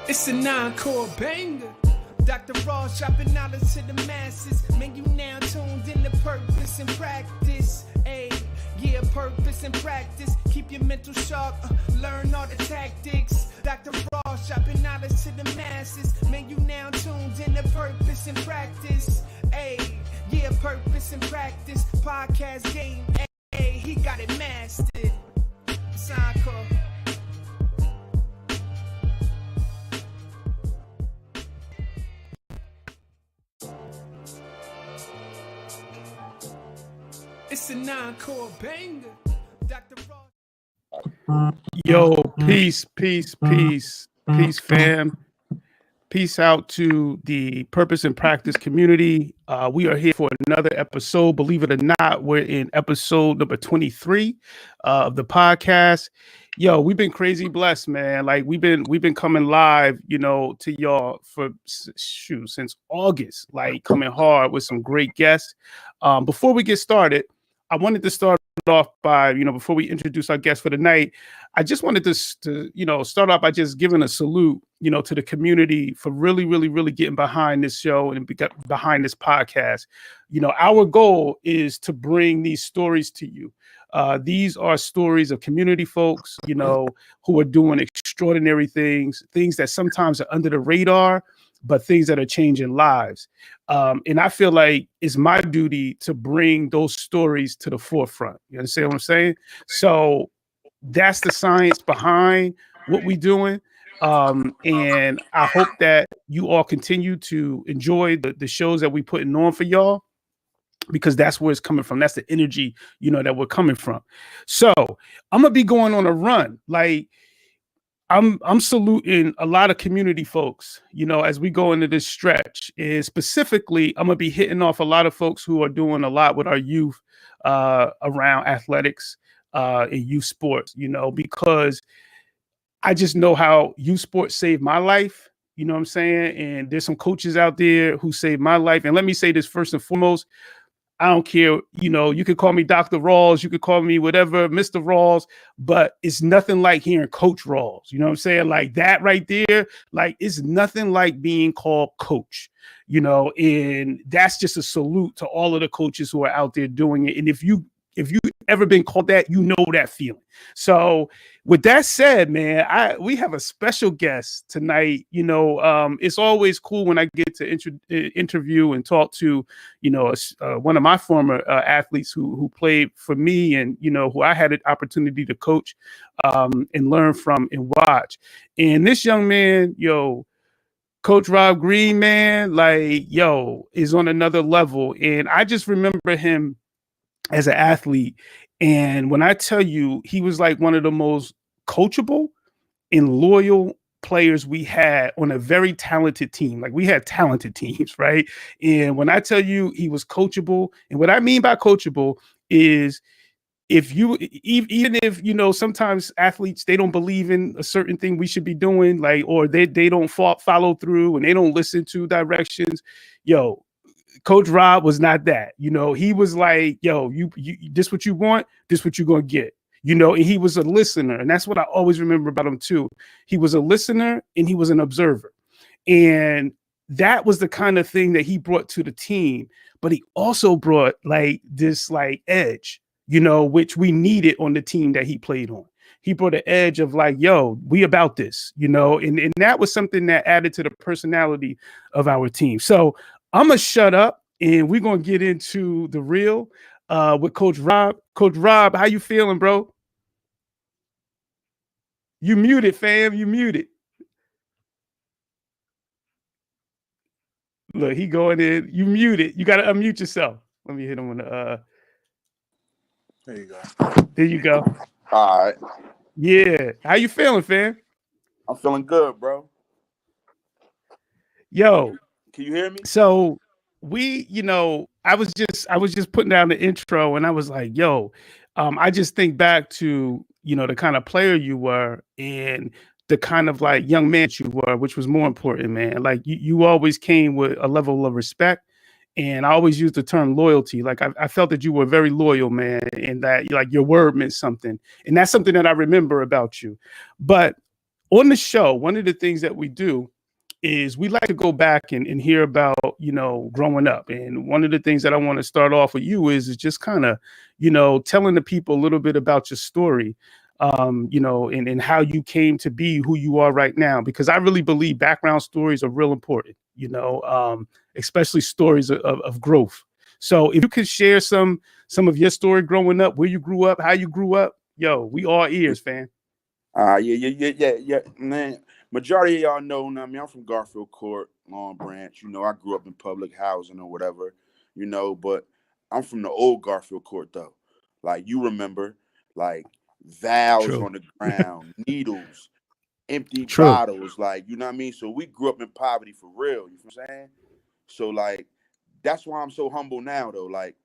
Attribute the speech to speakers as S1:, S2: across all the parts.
S1: It's a 9-chord banger. Dr. Ross dropping knowledge to the masses. Man, you now tuned in to purpose and practice. Ayy, yeah, purpose and practice. Keep your mental sharp, learn all the tactics. Dr. Ross dropping knowledge to the masses. Man, you now tuned in to purpose and practice. Ayy, yeah, purpose and practice. Podcast game, ayy, he got it mastered. It's encore. It's a 9-chord banger. Dr. Ross.
S2: Yo, peace, fam. Peace out to the Purpose and Practice community. We are here for another episode. Believe it or not, we're in episode number 23 of the podcast. Yo, we've been crazy blessed, man. Like we've been coming live, to y'all for since August, like coming hard with some great guests. Before we get started, I wanted to start off by, before we introduce our guest for the night, I just wanted to start off by just giving a salute, to the community for really getting behind this show and behind this podcast. Our goal is to bring these stories to you. These are stories of community folks, who are doing extraordinary things that sometimes are under the radar, but things that are changing lives. And I feel like it's my duty to bring those stories to the forefront. You understand what I'm saying? So that's the science behind what we're doing. And I hope that you all continue to enjoy the shows that we putting on for y'all, because that's where it's coming from. That's the energy, that we're coming from. So I'm gonna be going on a run. Like I'm saluting a lot of community folks, as we go into this stretch. And specifically, I'm gonna be hitting off a lot of folks who are doing a lot with our youth around athletics and youth sports, because I just know how youth sports saved my life. You know what I'm saying? And there's some coaches out there who saved my life. And let me say this first and foremost. I don't care, you could call me Dr. Rawls, you could call me whatever, Mr. Rawls, but it's nothing like hearing Coach Rawls. You know what I'm saying? Like that right there, like it's nothing like being called coach, and that's just a salute to all of the coaches who are out there doing it. And if you ever been called that, that feeling. So with that said, man, we have a special guest tonight. It's always cool when I get to interview and talk to, one of my former athletes who played for me and, who I had an opportunity to coach and learn from and watch. And this young man, Coach Rob Green, man, is on another level. And I just remember him as an athlete. And when I tell you, he was like one of the most coachable and loyal players we had on a very talented team. Like we had talented teams, right? And when I tell you he was coachable, and what I mean by coachable is even if, sometimes athletes, they don't believe in a certain thing we should be doing, or they don't follow through and they don't listen to directions. Coach Rob was not that, he was like, you this what you want, this what you're going to get, and he was a listener. And that's what I always remember about him too. He was a listener and he was an observer. And that was the kind of thing that he brought to the team. But he also brought this edge, which we needed on the team that he played on. He brought an edge of we about this, and that was something that added to the personality of our team. So I'm going to shut up and we're going to get into the real with Coach Rob. Coach Rob, how you feeling, bro? You muted, fam. You muted. Look, he going in. You muted. You got to unmute yourself. Let me hit him on the...
S3: There you go.
S2: There you go.
S3: All right.
S2: Yeah. How you feeling, fam?
S3: I'm feeling good, bro.
S2: Yo.
S3: Can you hear me?
S2: So I was just putting down the intro and I was like, I just think back to, the kind of player you were and the kind of young man you were, which was more important, man. Like you always came with a level of respect And I always use the term loyalty. Like I felt that you were very loyal, man, and that like your word meant something. And that's something that I remember about you. But on the show, one of the things that we do is we like to go back and hear about, growing up. And one of the things that I want to start off with you is just kind of, telling the people a little bit about your story, and how you came to be who you are right now, because I really believe background stories are real important, especially stories of growth. So if you could share some of your story growing up, where you grew up, how you grew up, yo, we all ears, fam.
S3: Yeah, man. Majority of y'all know. I mean, I'm from Garfield Court, Long Branch. I grew up in public housing or whatever. But I'm from the old Garfield Court though. Like you remember, like valves
S2: True.
S3: on the ground, needles, empty
S2: True.
S3: bottles. Like you know what I mean. So we grew up in poverty for real. You feel what I'm saying? So like that's why I'm so humble now though. Like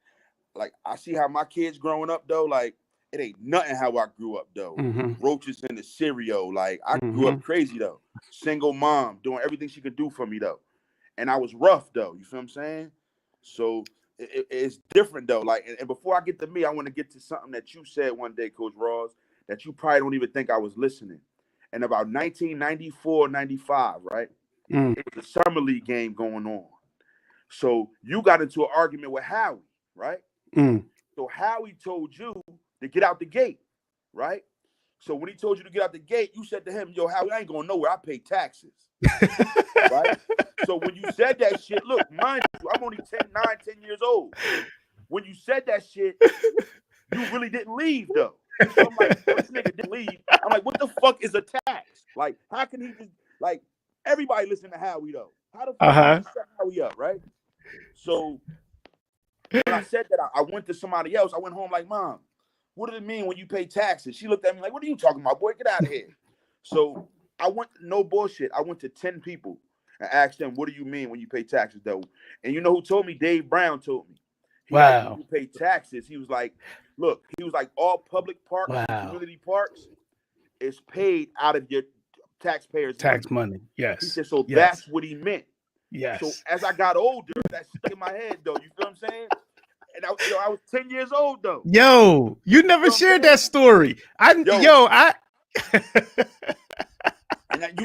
S3: I see how my kids growing up though. Like it ain't nothing how I grew up though.
S2: Mm-hmm.
S3: Roaches in the cereal. Like I grew up crazy though. Single mom doing everything she could do for me though. And I was rough though. You feel what I'm saying? So it's different though. Like and before I get to me, I want to get to something that you said one day, Coach Ross, that you probably don't even think I was listening. And about 1994, 95, right? It was a summer league game going on. So you got into an argument with Howie, right? So Howie told you to get out the gate, right? So when he told you to get out the gate, you said to him, yo, Howie, I ain't going nowhere. I pay taxes, right? So when you said that shit, look, mind you, I'm only 10 years old. When you said that shit, you really didn't leave, though. So I'm like, this nigga didn't leave. I'm like, what the fuck is a tax? Like, how can he just, like, everybody listen to Howie, though. How the fuck did you set Howie up, right? So when I said that, I went to somebody else. I went home like, Mom, what does it mean when you pay taxes? She looked at me like, what are you talking about, boy? Get out of here. So I went, no bullshit. I went to 10 people and asked them, what do you mean when you pay taxes, though? And you know who told me? Dave Brown told me. He like, when you pay taxes, he was like, look, he was like, all public parks, community parks is paid out of your taxpayers'
S2: tax money. Yes.
S3: He said, so that's what he meant.
S2: Yes.
S3: So as I got older, that stuck in my head, though. You feel what I'm saying? And I was 10 years old, though.
S2: Yo, you never shared that story. And
S3: you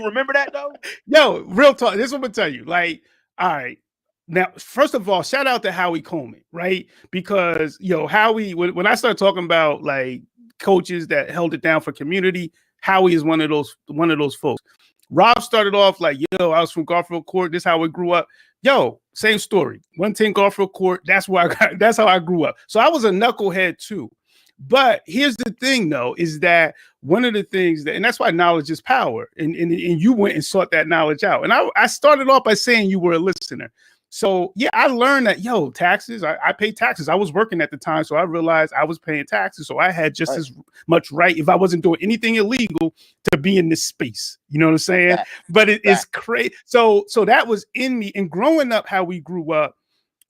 S3: remember that, though?
S2: Yo, real talk. This is what I'm going to tell you. Like, all right. Now, first of all, shout out to Howie Coleman, right? Because, Howie, when I started talking about, like, coaches that held it down for community, Howie is one of those folks. Rob started off like, yo, I was from Garfield Court. This is how we grew up. Yo, same story. 110 Garfield Court. That's how I grew up. So I was a knucklehead too. But here's the thing, though, is that one of the things and that's why knowledge is power. And you went and sought that knowledge out. And I started off by saying you were a listener. So, yeah, I learned that, taxes, I pay taxes. I was working at the time, so I realized I was paying taxes. So I had just as much right, if I wasn't doing anything illegal, to be in this space. You know what I'm saying? But it's crazy. So that was in me. And growing up, how we grew up,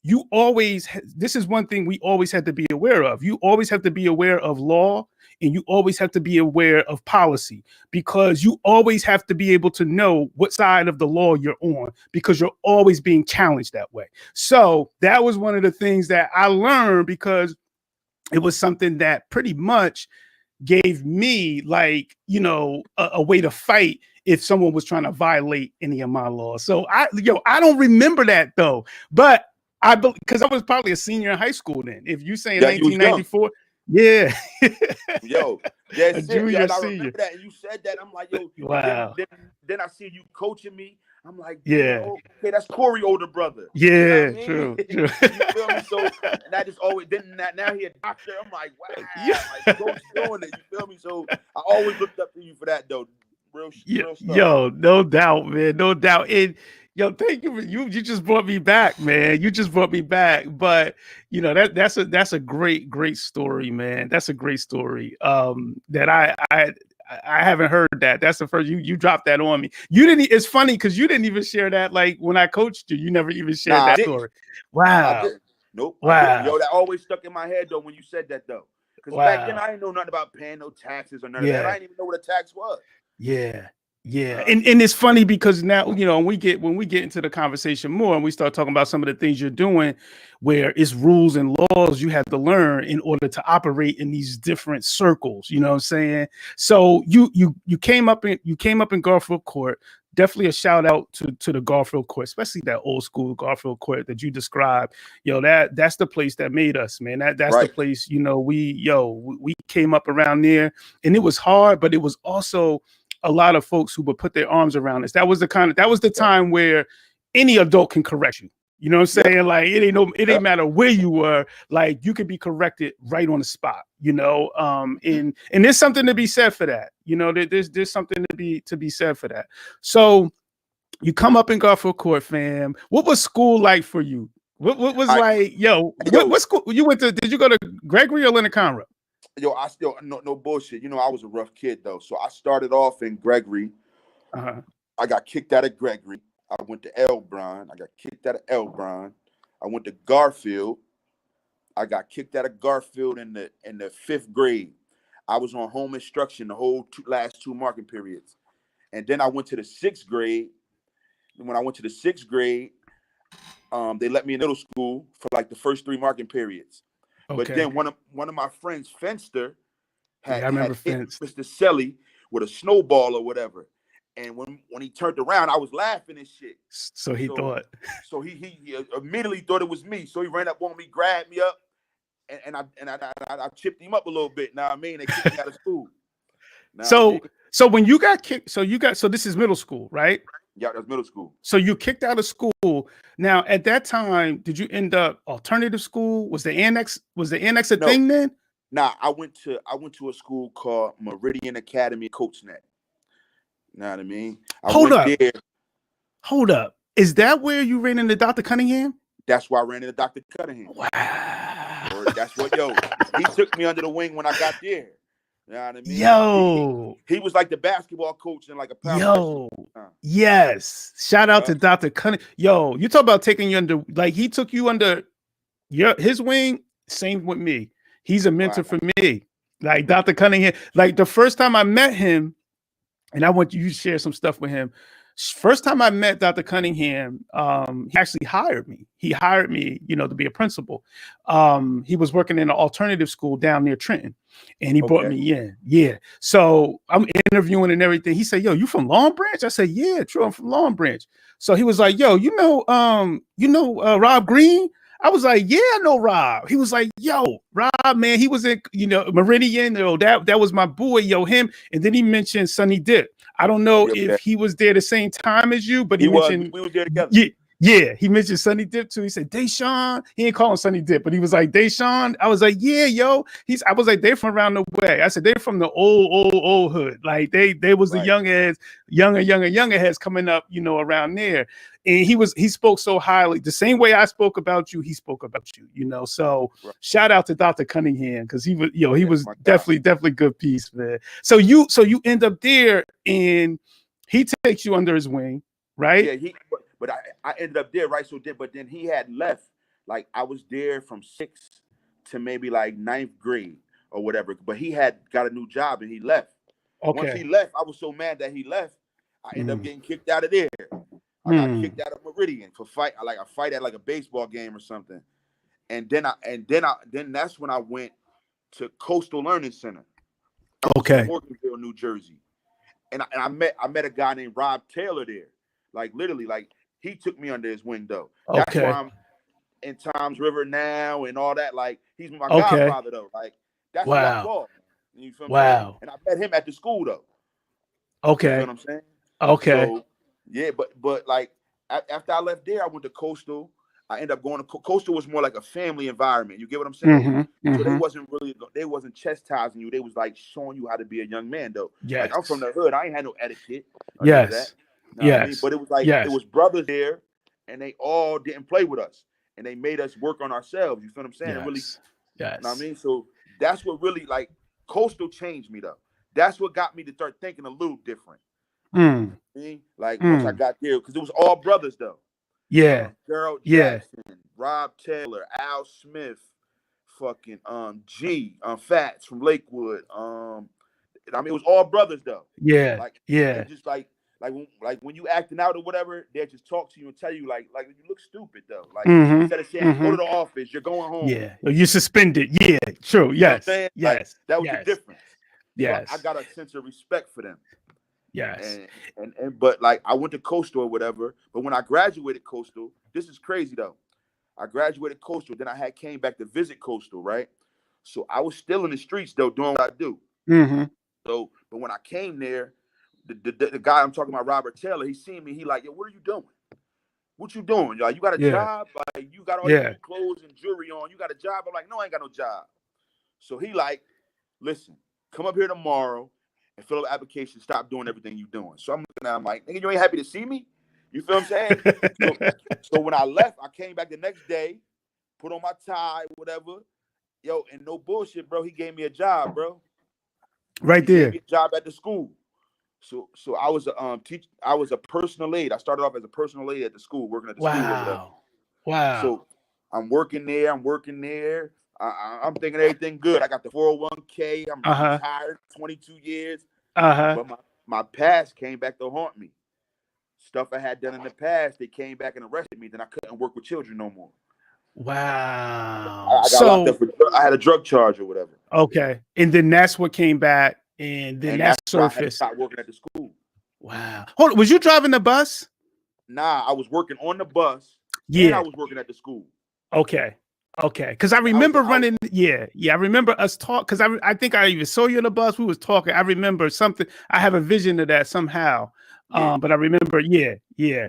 S2: this is one thing we always had to be aware of. You always have to be aware of law, and you always have to be aware of policy, because you always have to be able to know what side of the law you're on, because you're always being challenged that way. So that was one of the things that I learned, because it was something that pretty much gave me like, a way to fight if someone was trying to violate any of my laws. So I don't remember that though, but because I was probably a senior in high school then. If you say 1994, yeah.
S3: Yo, that's
S2: a junior,
S3: it. I
S2: senior.
S3: remember that. And you said that. I'm like, yo,
S2: wow.
S3: Then I see you coaching me. I'm like,
S2: yeah,
S3: okay, that's Corey's older brother.
S2: Yeah,
S3: you know what I mean?
S2: True.
S3: You feel me? So and that just always now he a doctor. I'm like, wow, like coach doing it. You feel me? So I always looked up to you for that though. Real stuff.
S2: Yo, no doubt, man, no doubt. And yo, thank you for you just brought me back, man. You just brought me back. But that's a great story, man. That's a great story. That I haven't heard that. That's the first you dropped that on me. You didn't. It's funny because you didn't even share that. Like when I coached you, you never even shared that story. Wow.
S3: I didn't. Nope.
S2: Wow.
S3: Yo, that always stuck in my head though when you said that though. Because back then I didn't know nothing about paying no taxes or none of that. I didn't even know what a tax was.
S2: Yeah. Yeah, and it's funny because now, you know, when we get into the conversation more and we start talking about some of the things you're doing, where it's rules and laws you have to learn in order to operate in these different circles. You know what I'm saying? So you came up in Garfield Court. Definitely a shout out to the Garfield Court, especially that old school Garfield Court that you described. Yo, that's the place that made us, man. That's the
S3: Right.
S2: place. You know, we came up around there, and it was hard, but it was also a lot of folks who would put their arms around us. That was the time where any adult can correct you. You know what I'm saying?
S3: Yep.
S2: Like it ain't
S3: Yep.
S2: matter where you were, like you could be corrected right on the spot, you know. And there's something to be said for that. You know, there's something to be said for that. So you come up in Garfield Court, fam. What was school like for you? What was like, what school you went to? Did you go to Gregory or Leonard Conroe?
S3: Yo, I still no bullshit. You know, I was a rough kid though. So I started off in Gregory.
S2: Uh-huh.
S3: I got kicked out of Gregory. I went to Elbron. I got kicked out of Elbron. I went to Garfield. I got kicked out of Garfield in the 5th grade. I was on home instruction the whole last 2 marking periods. And then I went to the 6th grade. And when I went to the 6th grade, they let me in middle school for like the first 3 marking periods.
S2: Okay.
S3: But then one of my friends, Fenster, had hit Mr. Selly with a snowball or whatever. And when he turned around, I was laughing and shit.
S2: So he thought.
S3: So he immediately thought it was me. So he ran up on me, grabbed me up, and I chipped him up a little bit. Now I mean, they kicked me out of school.
S2: So when you got kicked, so this is middle school, right?
S3: Yeah, that's middle school.
S2: So you kicked out of school. Now at that time, did you end up alternative school? Was the annex a thing then?
S3: Nah, I went to a school called Meridian Academy CoachNet. You know what I mean?
S2: Hold up. Is that where you ran into Dr. Cunningham?
S3: That's why I ran into Dr. Cunningham.
S2: Wow.
S3: That's what, he took me under the wing when I got there. You know what I mean?
S2: Yo.
S3: He was like the basketball coach and like a power.
S2: Yes. Shout out to Dr. Cunningham. Yo, you talk about taking you under, like he took you under his wing. Same with me. He's a mentor for me. Like Dr. Cunningham. Like the first time I met him, and I want you to share some stuff with him. First time I met Dr. Cunningham, he actually hired me. He hired me, to be a principal. He was working in an alternative school down near Trenton, and he brought me in. Yeah. So I'm interviewing and everything. He said, "Yo, you from Long Branch?" I said, "Yeah, true. I'm from Long Branch." So he was like, "Yo, Rob Green?" I was like, "Yeah, I know Rob." He was like, "Yo, Rob, man, he was in, Meridian. That was my boy, him." And then he mentioned Sonny Dip. I don't know if he was there the same time as you, but he mentioned
S3: we were there together.
S2: Yeah, he mentioned Sonny Dip too. He said Deshaun. He ain't calling Sonny Dip, but he was like Deshaun. I was like, yeah, yo. I was like, they're from around the way. I said they're from the old hood. Like they was the young heads, younger heads coming up, around there. And he spoke so highly. The same way I spoke about you, he spoke about you. So shout out to Dr. Cunningham because he was definitely good piece, man. So you end up there and he takes you under his wing, right?
S3: Yeah, but I ended up there, right? But then he had left. Like I was there from 6th to maybe like 9th grade or whatever. But he had got a new job and he left. Okay. Once he left, I was so mad that he left. I ended up getting kicked out of there. I got kicked out of Meridian for a fight at like a baseball game or something. And then that's when I went to Coastal Learning Center.
S2: Okay.
S3: In Morganville, New Jersey. And I met a guy named Rob Taylor there. Like literally, like he took me under his wing though. That's why I'm in Tom's River now and all that. Like he's my godfather though. Like that's what I call. You feel me? And I met him at the school though.
S2: Okay.
S3: You know what I'm saying?
S2: Okay.
S3: So, yeah, but like after I left there, I went to Coastal. I ended up going to Coastal. Was more like a family environment. You get what I'm saying? So they wasn't chastising you. They was like showing you how to be a young man though.
S2: Yes.
S3: Like I'm from the hood. I ain't had no etiquette.
S2: Yes.
S3: Yes. I mean? But it was like it was brothers there, and they all didn't play with us, and they made us work on ourselves. You feel what I'm saying?
S2: Yes.
S3: Really,
S2: yes.
S3: You know what I mean? So that's what really like Coastal changed me though. That's what got me to start thinking a little different. Like once I got there, because it was all brothers though.
S2: Yeah.
S3: Gerald Jackson, Rob Taylor, Al Smith, fucking Fats from Lakewood. I mean, it was all brothers though.
S2: Yeah.
S3: Like,
S2: Yeah.
S3: and just when you acting out or whatever, they just talk to you and tell you like you look stupid though. Like instead of saying go to the office, you're going home.
S2: Yeah. You suspended. Yeah. True.
S3: You know what I'm
S2: Yes.
S3: saying?
S2: Yes.
S3: Like, that was the
S2: yes.
S3: difference.
S2: Yes.
S3: So I got a sense of respect for them.
S2: Yes.
S3: And but like I went to Coastal or whatever. But when I graduated Coastal, this is crazy though. I graduated Coastal, then I came back to visit Coastal, right? So I was still in the streets though, doing what I do. So, but when I came there, the guy I'm talking about, Robert Taylor, he seen me. He like, yo, what are you doing? What you doing? Like, you got a job? Like, you got all these clothes and jewelry on. You got a job? I'm like, no, I ain't got no job. So he like, listen, come up here tomorrow and fill out the application. Stop doing everything you doing. So I'm looking at him like, nigga, you ain't happy to see me? You feel what I'm saying? So when I left, I came back the next day, put on my tie, whatever. Yo, and no bullshit, bro. He gave me a job, bro.
S2: Right there.
S3: Gave me a job at the school. So I was a I was a personal aide. I started off as a personal aide at the school, working at the school or whatever.
S2: Wow.
S3: So I'm working there. I'm thinking everything good. I got the 401k. I'm retired, 22 years. But my past came back to haunt me. Stuff I had done in the past, they came back and arrested me. Then I couldn't work with children no more.
S2: Wow.
S3: I got locked up for, I had a drug charge or whatever.
S2: Okay. And then that's what came back. And then that surfaced. I had to
S3: stop working at the school.
S2: Wow. Hold on, was you driving the bus?
S3: Nah, I was working on the bus.
S2: Yeah.
S3: And I was working at the school.
S2: Okay. Because I remember running. I remember us talk. Because I think I even saw you on the bus. We was talking. I remember something. I have a vision of that somehow. But I remember. Yeah.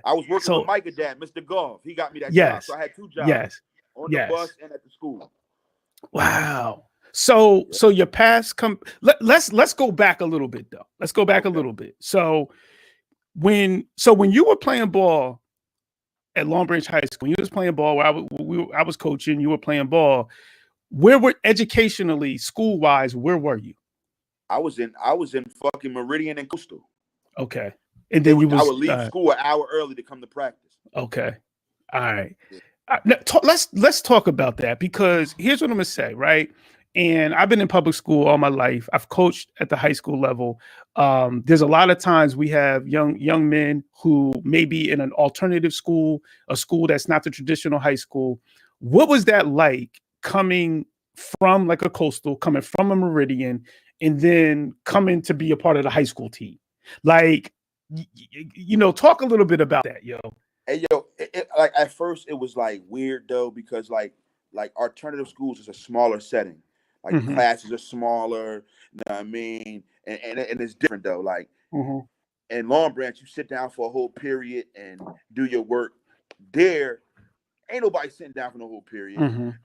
S3: I was working with Micah Dad, Mr. Golf. He got me that job. So I had 2 jobs.
S2: Yes.
S3: On the bus and at the school.
S2: Wow. So your past let's go back a little bit though. Let's go back a little bit. So when you were playing ball at Long Branch High School, when you was playing ball, I was coaching, you were playing ball. Where were educationally, school wise, where were you?
S3: I was in fucking Meridian and Coastal.
S2: Okay. And then I
S3: would leave school an hour early to come to practice.
S2: Okay. All right. Let's talk about that, because here's what I'm gonna say, right? And I've been in public school all my life. I've coached at the high school level. There's a lot of times we have young men who may be in an alternative school, a school that's not the traditional high school. What was that like coming from like a Coastal, coming from a Meridian, and then coming to be a part of the high school team? Like, talk a little bit about that, yo.
S3: Hey, yo, like at first it was like weird though, because like alternative schools is a smaller setting. Like classes are smaller, you know what I mean? And it's different though. Like in Long Branch, you sit down for a whole period and do your work. There, ain't nobody sitting down for the whole period.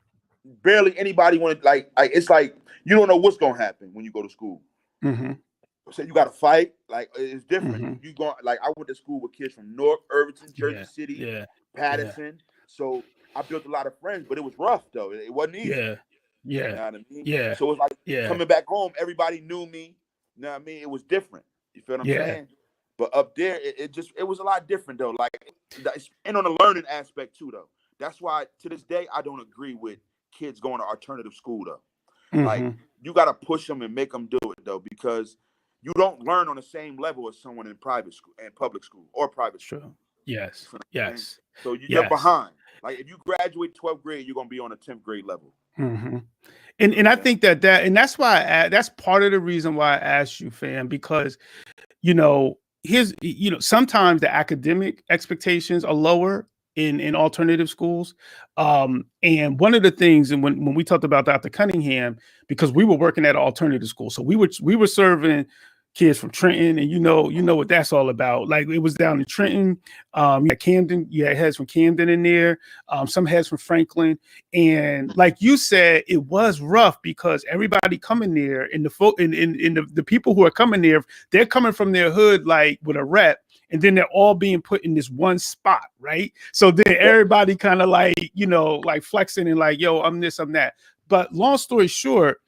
S3: Barely anybody wanted like it's like you don't know what's gonna happen when you go to school. So you got to fight. Like it's different. You go like I went to school with kids from North Irvington, Jersey City, Patterson. So I built a lot of friends, but it was rough though. It wasn't easy. You know what I mean? Yeah. So it's like coming back home, everybody knew me. You know what I mean? It was different. You feel what I'm saying? But up there, it was a lot different though. Like, and on the learning aspect too though. That's why to this day I don't agree with kids going to alternative school though. Like you got to push them and make them do it though, because you don't learn on the same level as someone in private school and public school or private school.
S2: True. Yes. Yes.
S3: So you're behind. Like if you graduate 12th grade, you're gonna be on a 10th grade level.
S2: And I think and that's why that's part of the reason why I asked you, fam, because sometimes the academic expectations are lower in alternative schools. And one of the things, and when we talked about Dr. Cunningham, because we were working at an alternative school, so we were serving kids from Trenton, and you know what that's all about. Like it was down in Trenton, you had Camden, you had heads from Camden in there, some heads from Franklin, and like you said, it was rough because everybody coming there, and the people who are coming there, they're coming from their hood like with a rep, and then they're all being put in this one spot, right? So then everybody kind of like like flexing and like, yo, I'm this, I'm that. But long story short,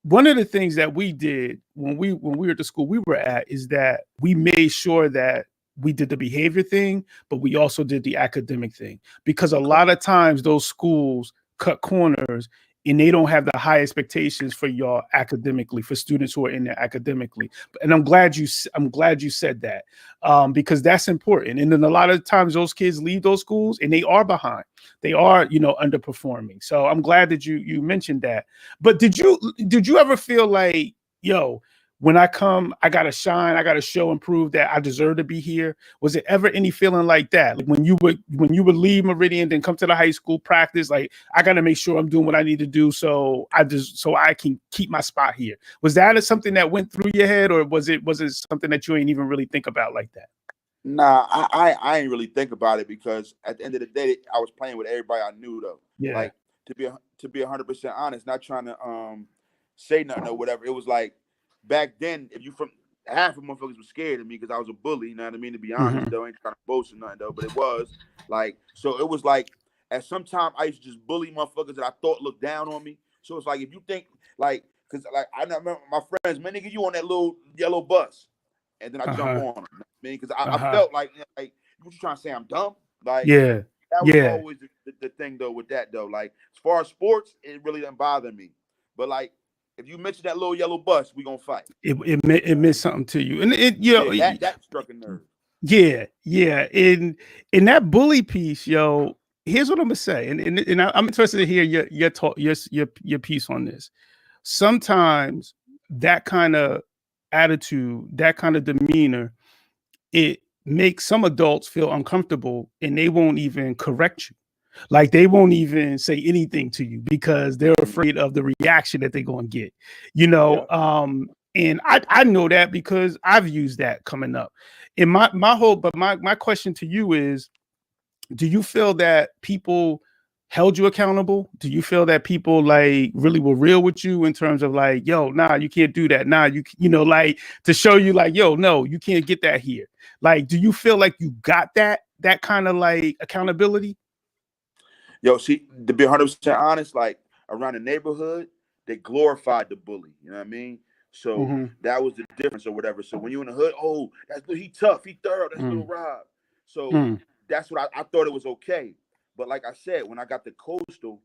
S2: one of the things that we did when we were at the school we were at is that we made sure that we did the behavior thing, but we also did the academic thing, because a lot of times those schools cut corners and they don't have the high expectations for y'all academically, for students who are in there academically. And I'm glad you said that, because that's important. And then a lot of times those kids leave those schools and they are behind. They are, underperforming. So I'm glad that you mentioned that. But did you ever feel like, yo, when I come, I gotta shine, I gotta show and prove that I deserve to be here? Was it ever any feeling like that? Like when you would leave Meridian, then come to the high school practice, like I gotta make sure I'm doing what I need to do so I can keep my spot here. Was that something that went through your head, or was it something that you ain't even really think about like that?
S3: Nah, I ain't really think about it, because at the end of the day, I was playing with everybody I knew though.
S2: Yeah.
S3: Like, to be 100% honest, not trying to say nothing or whatever. It was like, back then, half of motherfuckers were scared of me because I was a bully. You know what I mean? To be honest, though, I ain't trying to boast or nothing though, but it was like, so it was like, at some time I used to just bully motherfuckers that I thought looked down on me. So it's like, if you think like, because like I remember my friends, man, nigga, you on that little yellow bus, and then I jump on them. I mean, because I felt like what you trying to say? I'm dumb? Like,
S2: yeah,
S3: that was always the thing though with that though. Like, as far as sports, it really doesn't bother me. But like, if you mention that little yellow bus, we gonna fight.
S2: It meant something to you, and
S3: that struck a nerve.
S2: Yeah. In that bully piece, yo, here's what I'm gonna say, and I'm interested to hear your talk, your piece on this. Sometimes that kind of attitude, that kind of demeanor, it makes some adults feel uncomfortable, and they won't even correct you. Like they won't even say anything to you because they're afraid of the reaction that they're going to get,
S3: Yeah.
S2: And I know that because I've used that coming up. And my question to you is, do you feel that people held you accountable? Do you feel that people like really were real with you in terms of like, yo, nah, you can't do that. Nah, like to show you like, yo, no, you can't get that here. Like, do you feel like you got that kind of like accountability?
S3: Yo, see, to be 100% honest, like around the neighborhood, they glorified the bully. You know what I mean? So that was the difference or whatever. So when you in the hood, oh, he tough, he thorough, that's little Rob. So that's what I thought it was okay. But like I said, when I got to Coastal,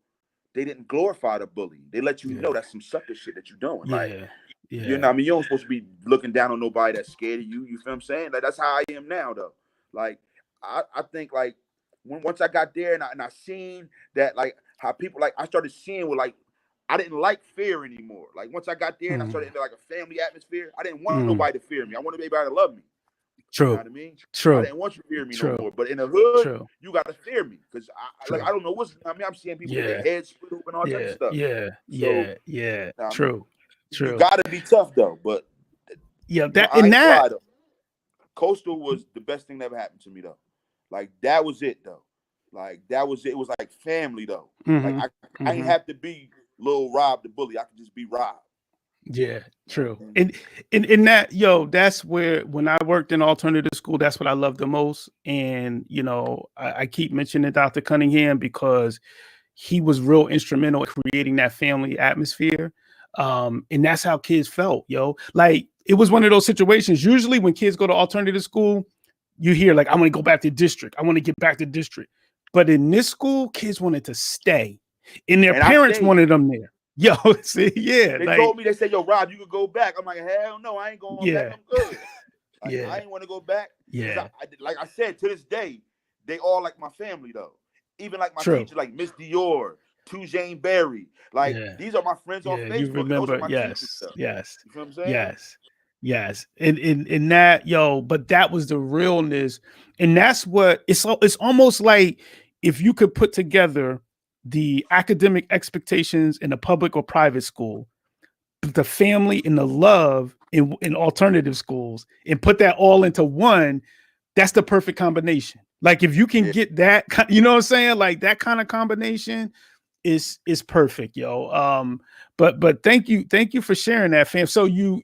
S3: they didn't glorify the bully. They let you know that's some sucker shit that you're doing. Like, you know what I mean? You don't supposed to be looking down on nobody that's scared of you. You feel what I'm saying? Like, that's how I am now, though. Like, I think like, once I got there and I seen that, like, how people, like, I started seeing with, like, I didn't like fear anymore. Like, once I got there and I started into like a family atmosphere, I didn't want nobody to fear me. I wanted everybody to love me.
S2: True.
S3: You know what I mean?
S2: True.
S3: I didn't want you to fear me no more. But in the hood, you got to fear me because I don't know I mean, I'm seeing people with their heads split open, all types of stuff.
S2: True.
S3: You got to be tough though. But Coastal was the best thing that ever happened to me though. Like, that was it though. Like, that was it. It was like family though. Like, I ain't have to be Lil Rob the bully. I could just be Rob.
S2: Yeah, true. And in that, that's where, when I worked in alternative school, that's what I loved the most. And I keep mentioning Dr. Cunningham because he was real instrumental in creating that family atmosphere. And that's how kids felt, like it was one of those situations. Usually when kids go to alternative school, you hear like, I want to go back to district. I want to get back to district. But in this school, kids wanted to stay, and their parents wanted them there. They
S3: told me, they said, yo, Rob, you could go back. I'm like, hell no, I ain't going back. I'm good. Like, I ain't want to go back. Like I said, to this day, they all like my family though. Even like my teachers, like Miss Dior, Tujane Berry. Like, these are my friends on Facebook.
S2: You remember?
S3: Those are my teachers, though.
S2: Yes.
S3: You feel what I'm saying?
S2: Yes. And that, but that was the realness. And that's what it's almost like, if you could put together the academic expectations in a public or private school, the family and the love in alternative schools, and put that all into one, that's the perfect combination. Like, if you can get that, you know what I'm saying? Like, that kind of combination is perfect, But thank you for sharing that, fam. So you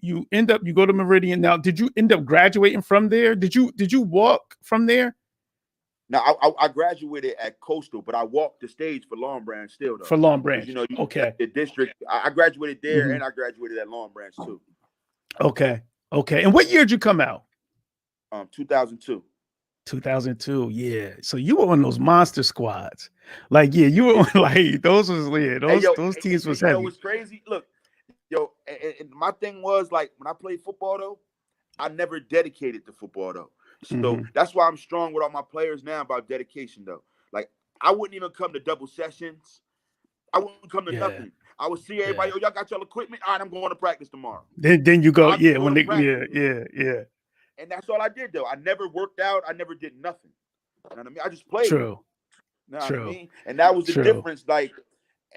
S2: go to Meridian. Now, did you end up graduating from there? Did you walk from there?
S3: Now, I graduated at Coastal, but I walked the stage for Long Branch still, though.
S2: For Long Branch,
S3: okay. The district, I graduated there, and I graduated at Long Branch too.
S2: Okay. And what year did you come out?
S3: 2002.
S2: 2002, yeah. So you were on those monster squads, like yeah, you were on like those was yeah,
S3: Hey, yo,
S2: those teams was
S3: you know
S2: heavy.
S3: what's crazy? Look, yo, and my thing was like when I played football though, I never dedicated to football though. So
S2: Mm-hmm.
S3: that's why I'm strong with all my players now about dedication though. Like I wouldn't even come to double sessions. I wouldn't come to
S2: Yeah,
S3: nothing. I would see everybody,
S2: yeah.
S3: oh, y'all got your equipment. All right, I'm going to practice tomorrow.
S2: Then you go,
S3: I'd
S2: yeah,
S3: go
S2: when
S3: to
S2: they,
S3: practice.
S2: yeah.
S3: And that's all I did though. I never worked out. I never did nothing. You know what I mean? I just played.
S2: True,
S3: You know what I
S2: true,
S3: mean? And that was the
S2: true.
S3: difference. Like,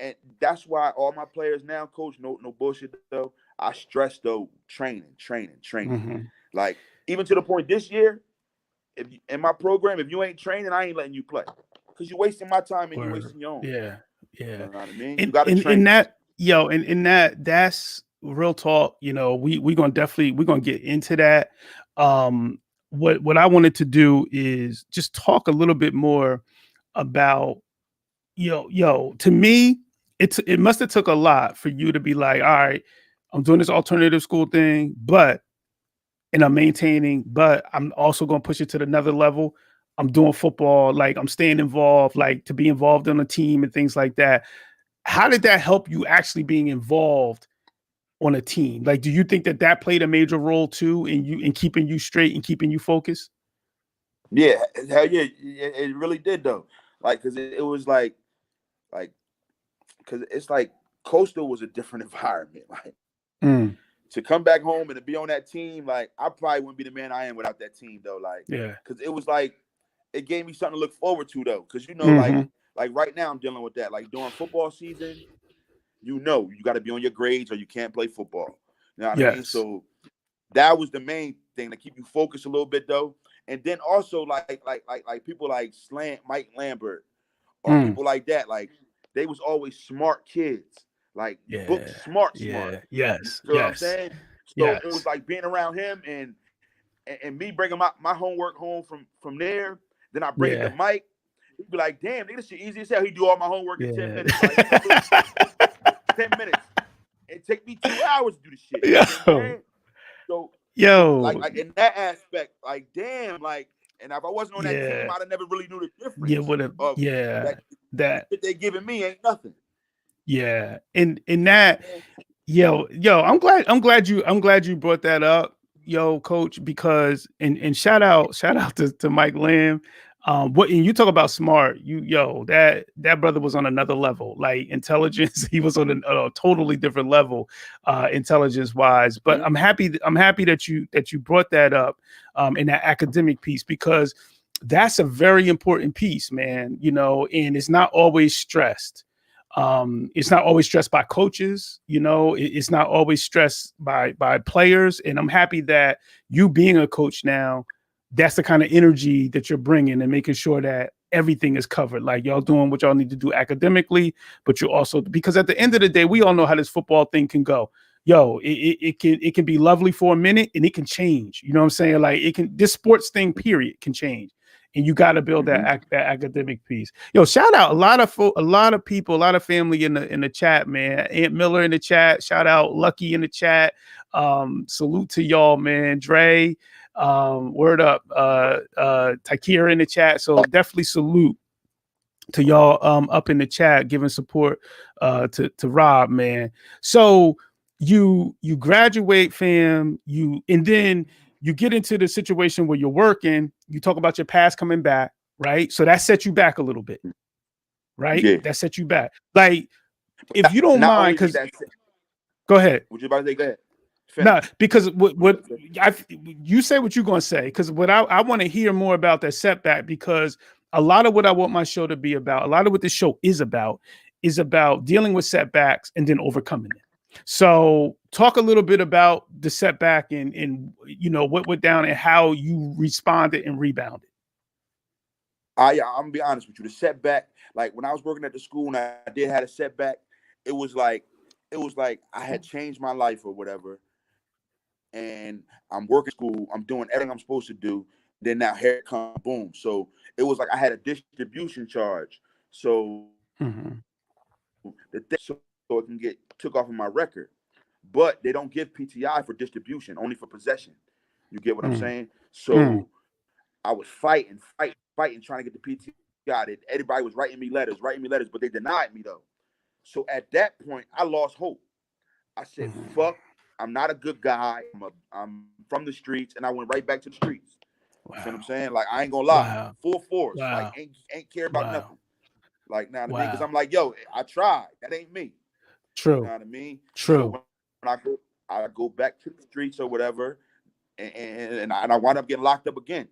S3: and that's why all my players now, coach, no bullshit though. I stress though, training.
S2: Mm-hmm.
S3: Like, even to the point this year, if you, in my program, if you ain't training, I ain't letting you play. Because you're wasting my time and you're
S2: Word.
S3: wasting your own.
S2: Yeah,
S3: You
S2: yeah.
S3: know what I mean? You
S2: And
S3: gotta
S2: in
S3: train.
S2: that, yo, and in that's real talk. You know, we're gonna get into that. What I wanted to do is just talk a little bit more about to me, it must have took a lot for you to be like, all right, I'm doing this alternative school thing, but and I'm maintaining, but I'm also gonna push it to another level. I'm doing football, like I'm staying involved, like to be involved in a team and things like that. How did that help you actually being involved on a team? Like, do you think that that played a major role too in keeping you straight and keeping you focused?
S3: Yeah, hell yeah, it really did though. Like, cause it was like, cause it's like Coastal was a different environment. Like
S2: Mm,
S3: to come back home and to be on that team, like I probably wouldn't be the man I am without that team though. Like,
S2: yeah.
S3: cause it was like it gave me something to look forward to though. Cause
S2: Mm-hmm.
S3: like right now I'm dealing with that. Like during football season, you got to be on your grades or you can't play football. You know what I mean?
S2: Yes.
S3: So that was the main thing to keep you focused a little bit though. And then also like people like Slant Mike Lambert or
S2: Mm,
S3: people like that, like they was always smart kids, like book
S2: yeah.
S3: smart.
S2: Yeah.
S3: You
S2: Yes.
S3: feel what I'm
S2: Yes.
S3: saying? So it was
S2: Yes.
S3: like being around him and me bringing my homework home from there. Then I bring it to
S2: Yeah.
S3: Mike. He'd be like, "Damn, nigga, this shit easy as hell." He do all my homework in 10
S2: Yeah.
S3: minutes. Like, nigga, look, 10 minutes. It take me 2 hours to do the shit. You know what I'm
S2: Yo.
S3: saying? So
S2: Yo.
S3: like in that aspect, like damn, like, and if I wasn't on that team,
S2: Yeah.
S3: I'd have never really knew the
S2: Yeah.
S3: difference
S2: What a
S3: of
S2: yeah.
S3: that the
S2: That
S3: shit they giving me ain't nothing.
S2: yeah. In that yo, I'm glad you brought that up, yo, coach, because and shout out to Mike Lamb. What and you talk about smart, that brother was on another level, like intelligence. He was on a totally different level, intelligence wise. But
S3: Mhm.
S2: I'm happy that you brought that up, in that academic piece because that's a very important piece, man. And it's not always stressed. It's not always stressed by coaches. It's not always stressed by players. And I'm happy that you being a coach now, that's the kind of energy that you're bringing and making sure that everything is covered. Like y'all doing what y'all need to do academically, but you also, because at the end of the day, we all know how this football thing can go. Yo, it can be lovely for a minute and it can change. You know what I'm saying? Like this sports thing, period, can change. And you got to build
S3: Mhm.
S2: that academic piece. Yo, shout out a lot of people, a lot of family in the chat, man. Aunt Miller in the chat. Shout out Lucky in the chat. Salute to y'all, man. Dre, word up. Takira in the chat. So definitely salute to y'all up in the chat giving support to Rob, man. So you graduate, fam, and then you get into the situation where you're working, you talk about your past coming back, right? So that sets you back a little bit, right?
S3: Yeah.
S2: That sets you back. Like, if you don't
S3: Not
S2: mind,
S3: only did
S2: because
S3: that.
S2: go ahead.
S3: Would you about to say? Go ahead.
S2: No,
S3: Finish.
S2: because
S3: What you
S2: what
S3: about to say?
S2: you say what you're gonna say, because what I want to hear more about that setback, because a lot of what I want my show to be about, a lot of what this show is about dealing with setbacks and then overcoming it. So talk a little bit about the setback and what went down and how you responded and rebounded.
S3: I'm gonna be honest with you. The setback, like when I was working at the school and I did had a setback, it was like I had changed my life or whatever, and I'm working school, I'm doing everything I'm supposed to do. Then now here it comes, boom. So it was like I had a distribution charge. So
S2: Mm-hmm.
S3: the thing, so it can get took off of my record, but they don't give PTI for distribution, only for possession. You get what I'm saying?
S2: Mm-hmm.
S3: So I was fighting, trying to get the PTI. Everybody was writing me letters, but they denied me though. So at that point, I lost hope. I said, "Fuck, I'm not a good guy. I'm from the streets," and I went right back to the streets. You feel what I'm
S2: Wow.
S3: saying? Like I ain't gonna lie,
S2: Wow.
S3: full force. Like
S2: Wow.
S3: ain't care about
S2: Wow.
S3: nothing. Like, know what I mean? Because
S2: Wow.
S3: I'm like, yo, I tried. That ain't me. You know
S2: True.
S3: what I mean? So
S2: True.
S3: when I go back to the streets or whatever, and I wound up getting locked up again.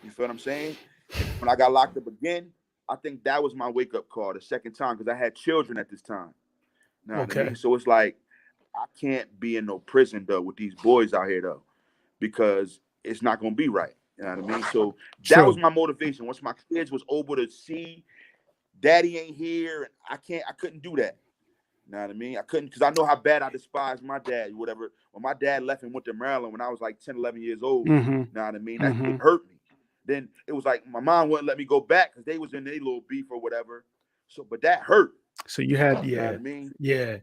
S3: You feel what I'm saying? And when I got locked up again, I think that was my wake up call the second time because I had children at this time. You know what I
S2: Okay.
S3: mean? So it's like I can't be in no prison though with these boys out here though, because it's not gonna be right. You know what I mean? So that was
S2: True.
S3: my motivation. Once my kids was able to see daddy ain't here, I couldn't do that. You know what I mean? I couldn't because I know how bad I despise my dad, whatever. When my dad left and went to Maryland when I was like 10, 11 years old,
S2: Mm-hmm.
S3: you know what I mean? That
S2: Mm-hmm.
S3: shit hurt me. Then it was like my mom wouldn't let me go back because they was in their little beef or whatever. So, but that hurt.
S2: So you had,
S3: You know what
S2: yeah,
S3: I mean?
S2: yeah,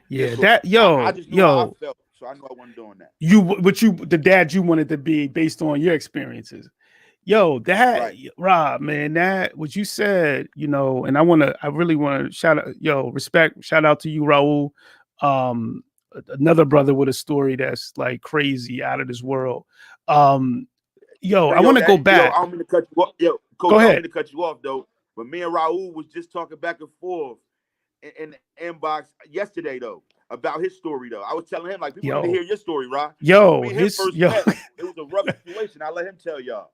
S3: Yeah.
S2: yeah.
S3: So
S2: That
S3: I
S2: yo,
S3: just knew how I
S2: yo,
S3: felt. So I knew I wasn't doing that.
S2: the dad you wanted to be based on your experiences. Yo, that
S3: Right.
S2: Rob, man, that what you said, and I really want to shout out, shout out to you, Raul. Um, Another brother with a story that's like crazy out of this world. Um, I want to go
S3: Yo,
S2: back.
S3: I don't mean to cut you off. Yo,
S2: Go
S3: coach, I don't
S2: ahead.
S3: mean to cut you off though. But me and Raul was just talking back and forth in the inbox yesterday though about his story though. I was telling him like people need to
S2: Yo,
S3: hear your story, Rob. Because when
S2: yo,
S3: me and him
S2: his
S3: first
S2: yo.
S3: met, it was a rough situation. I let him tell y'all.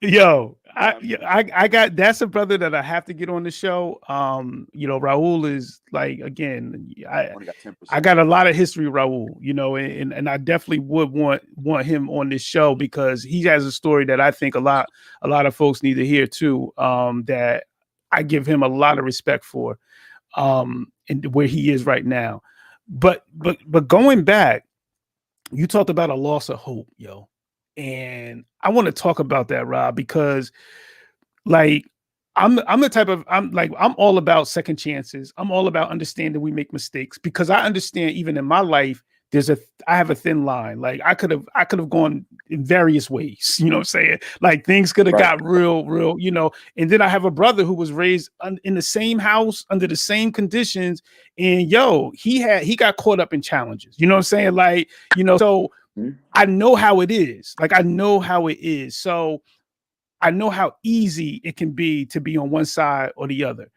S2: Yo,
S3: You know what I mean?
S2: I got that's a brother that I have to get on the show. Raul is like again,
S3: Only got
S2: I
S3: 10%.
S2: got a lot of history, Raul, and I definitely would want him on this show because he has a story that I think a lot of folks need to hear too. That I give him a lot of respect for, and where he is right now. But going back, you talked about a loss of hope, yo. And I want to talk about that, Rob, because like I'm the type of I'm all about second chances. I'm all about understanding we make mistakes because I understand even in my life I have a thin line. Like I could have gone in various ways, you know what I'm saying? Like things could have
S3: Right.
S2: got real, and then I have a brother who was raised in the same house under the same conditions and he got caught up in challenges. You know what I'm saying? Like, so
S3: Mhm.
S2: I know how it is. Like I know how it is. So I know how easy it can be to be on one side or the other.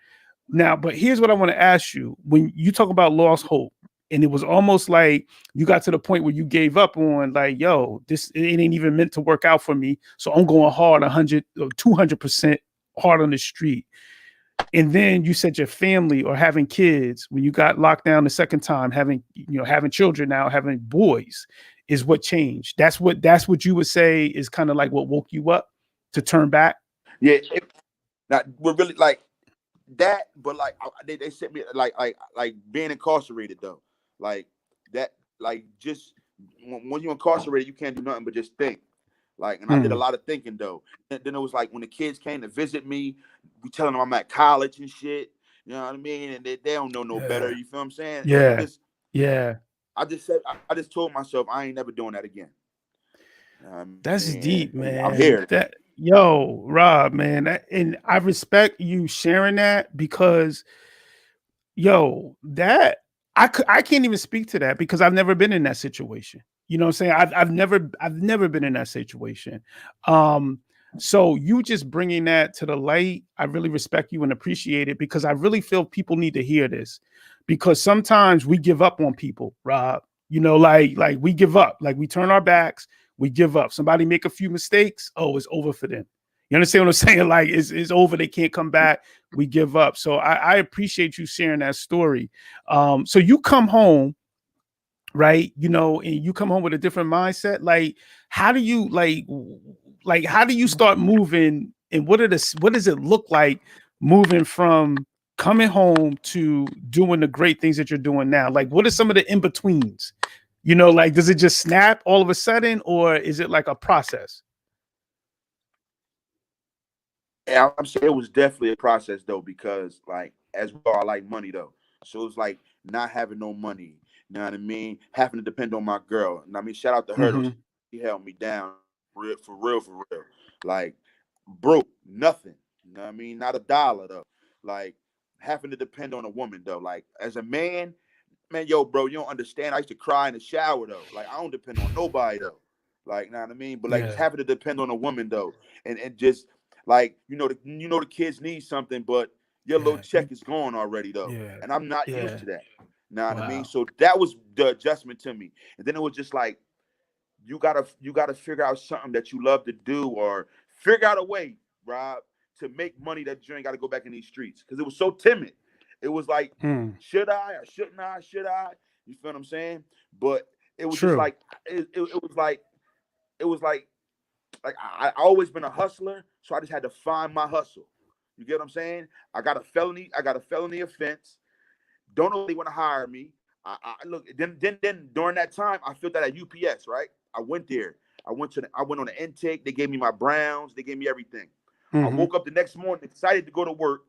S2: Now, but here's what I want to ask you. When you talk about lost hope, and it was almost like you got to the point where you gave up on like, yo, this it ain't even meant to work out for me. So I'm going hard 100 or 200% hard on the street. And then you said your family or having kids when you got locked down the second time, having children now, having boys is what changed. That's what you would say is kind of like what woke you up to turn back.
S3: Yeah. Now we're really like that, but like they sent me like being incarcerated though. Like that, like just when you're incarcerated, you can't do nothing but just think. Like, and I did a
S2: Mm,
S3: lot of thinking though. And then it was like when the kids came to visit me, we telling them I'm at college and shit. You know what I mean? And they don't know no better.
S2: yeah,
S3: You feel what I'm saying? And
S2: yeah, yeah.
S3: I just said, I just told myself I ain't never doing that again. You know what I
S2: That's
S3: mean?
S2: deep,
S3: And I'm
S2: man.
S3: here.
S2: Rob, man, and I respect you sharing that because that I can't even speak to that because I've never been in that situation. You know what I'm saying? I've never been in that situation. Um, so you just bringing that to the light, I really respect you and appreciate it because I really feel people need to hear this because sometimes we give up on people, Rob. Like we give up, like we turn our backs, we give up. Somebody make a few mistakes, oh, it's over for them. You understand what I'm saying? Like it's over. They can't come back. We give up. So I appreciate you sharing that story. So you come home, right? And you come home with a different mindset. Like, how do you how do you start moving? And what does it look like moving from coming home to doing the great things that you're doing now? Like, what are some of the in betweens? Like, does it just snap all of a sudden, or is it like a process?
S3: And I'm saying it was definitely a process though, because like as well, I like money though. So it was like not having no money. You know what I mean? Having to depend on my girl. And I mean, shout out to her though.
S2: Mm-hmm.
S3: She held me down for real, for real, for real. Like broke, nothing. You know what I mean? Not a dollar though. Like having to depend on a woman though. Like as a man, yo, bro, you don't understand. I used to cry in the shower though. Like I don't depend on nobody though. Like, you know what I mean? But like just having to depend on a woman though, and just like the kids need something, but your little check is gone already though, and I'm not used to that. You know what I mean? So that was the adjustment to me, and then it was just like you gotta figure out something that you love to do, or figure out a way, Rob, to make money that you ain't got to go back in these streets, because it was so timid. It was like, should I or shouldn't I? Should I? You feel what I'm saying? But it was just like it was like I always been a hustler, so I just had to find my hustle. You get what I'm saying? I got a felony offense. Don't nobody want to hire me. I look. Then during that time, I felt that at UPS, right? I went there. I went on the intake. They gave me my Browns. They gave me everything. I woke up the next morning excited to go to work.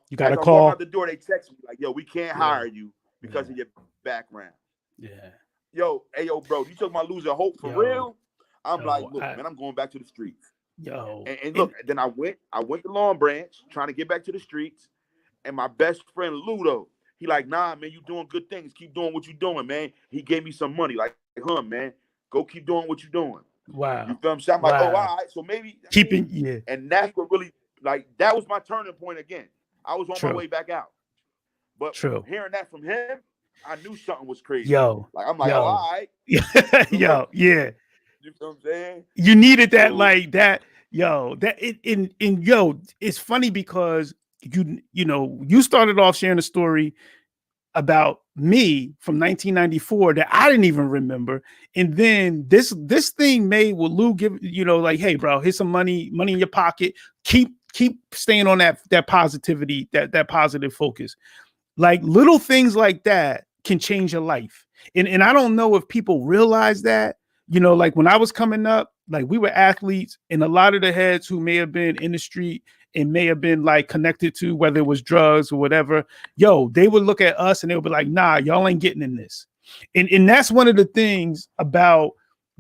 S2: You got a
S3: call.
S2: Walk
S3: out the door, they text me like, "Yo, we can't hire you because of your background."
S2: Yeah.
S3: Yo, hey, yo, bro, you took my losing hope for real. I'm like, look, man, I'm going back to the streets. And look, then I went to Long Branch trying to get back to the streets, and my best friend Ludo, he like, nah, man, you doing good things. Keep doing what you doing, man. He gave me some money, like, man, go keep doing what you're doing.
S2: Wow.
S3: You feel what I'm saying? I'm like, oh, all right, so maybe
S2: keeping.
S3: And that's what really, like, that was my turning point again. I was on my way back out. But hearing that from him, I knew something was crazy. Like, I'm like, oh, all right.
S2: Yeah.
S3: You know what I'm saying?
S2: You needed that, like that. It's funny because you started off sharing a story about me from 1994 that I didn't even remember. And then this thing made with Lou give, like, hey, bro, here's some money in your pocket. Keep staying on that positivity, that positive focus. Like little things like that can change your life. And I don't know if people realize that, like when I was coming up, like we were athletes, and a lot of the heads who may have been in the street and may have been like connected to whether it was drugs or whatever, they would look at us and they would be like, nah, y'all ain't getting in this. And that's one of the things about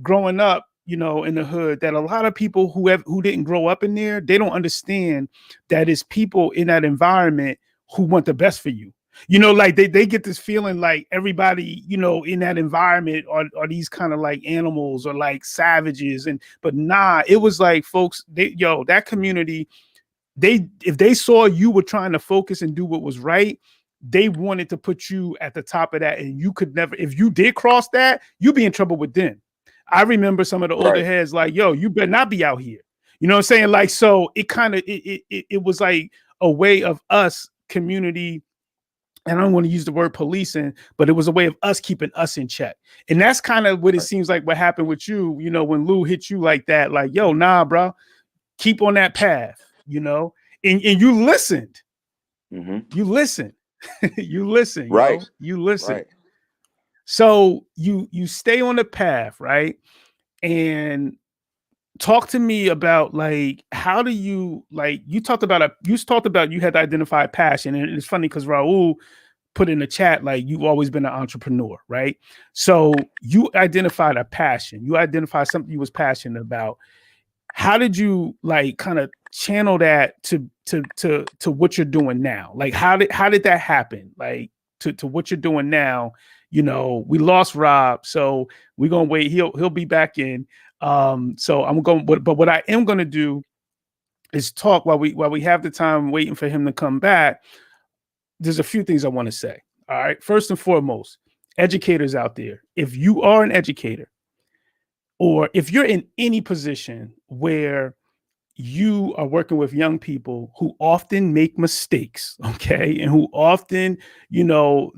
S2: growing up, in the hood, that a lot of people who didn't grow up in there, they don't understand that it's people in that environment who want the best for you. Like they get this feeling like everybody, in that environment are these kind of like animals or like savages. But nah, it was like folks, that community, if they saw you were trying to focus and do what was right, they wanted to put you at the top of that. And you could never, if you did cross that, you'd be in trouble with them. I remember some of the older heads like, yo, you better not be out here. You know what I'm saying? Like, so it kind of, it was like a way of us community. And I don't want to use the word policing, but it was a way of us keeping us in check. And that's kind of what it seems like what happened with you, when Lou hit you like that, like, yo, nah, bro, keep on that path, and you listened. You listened. You listen.
S3: Right.
S2: You listen.
S3: Right.
S2: So you stay on the path, right? And talk to me about like, how do you, like, you talked about you had to identify passion. And it's funny because Raul put in the chat, like, you've always been an entrepreneur, right? So you identified a passion. You identified something you was passionate about. How did you like kind of channel that to what you're doing now? Like, how did that happen? Like to what you're doing now? We lost Rob, so we're gonna wait. He'll be back in. So I'm going, but what I am gonna do is talk while we have the time waiting for him to come back. There's a few things I want to say. All right. First and foremost, educators out there, if you are an educator, or if you're in any position where you are working with young people who often make mistakes, okay, and who often,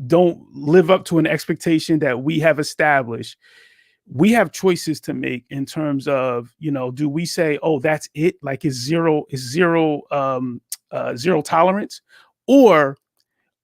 S2: don't live up to an expectation that we have established, we have choices to make in terms of, do we say, oh, that's it? Like it's zero tolerance? Or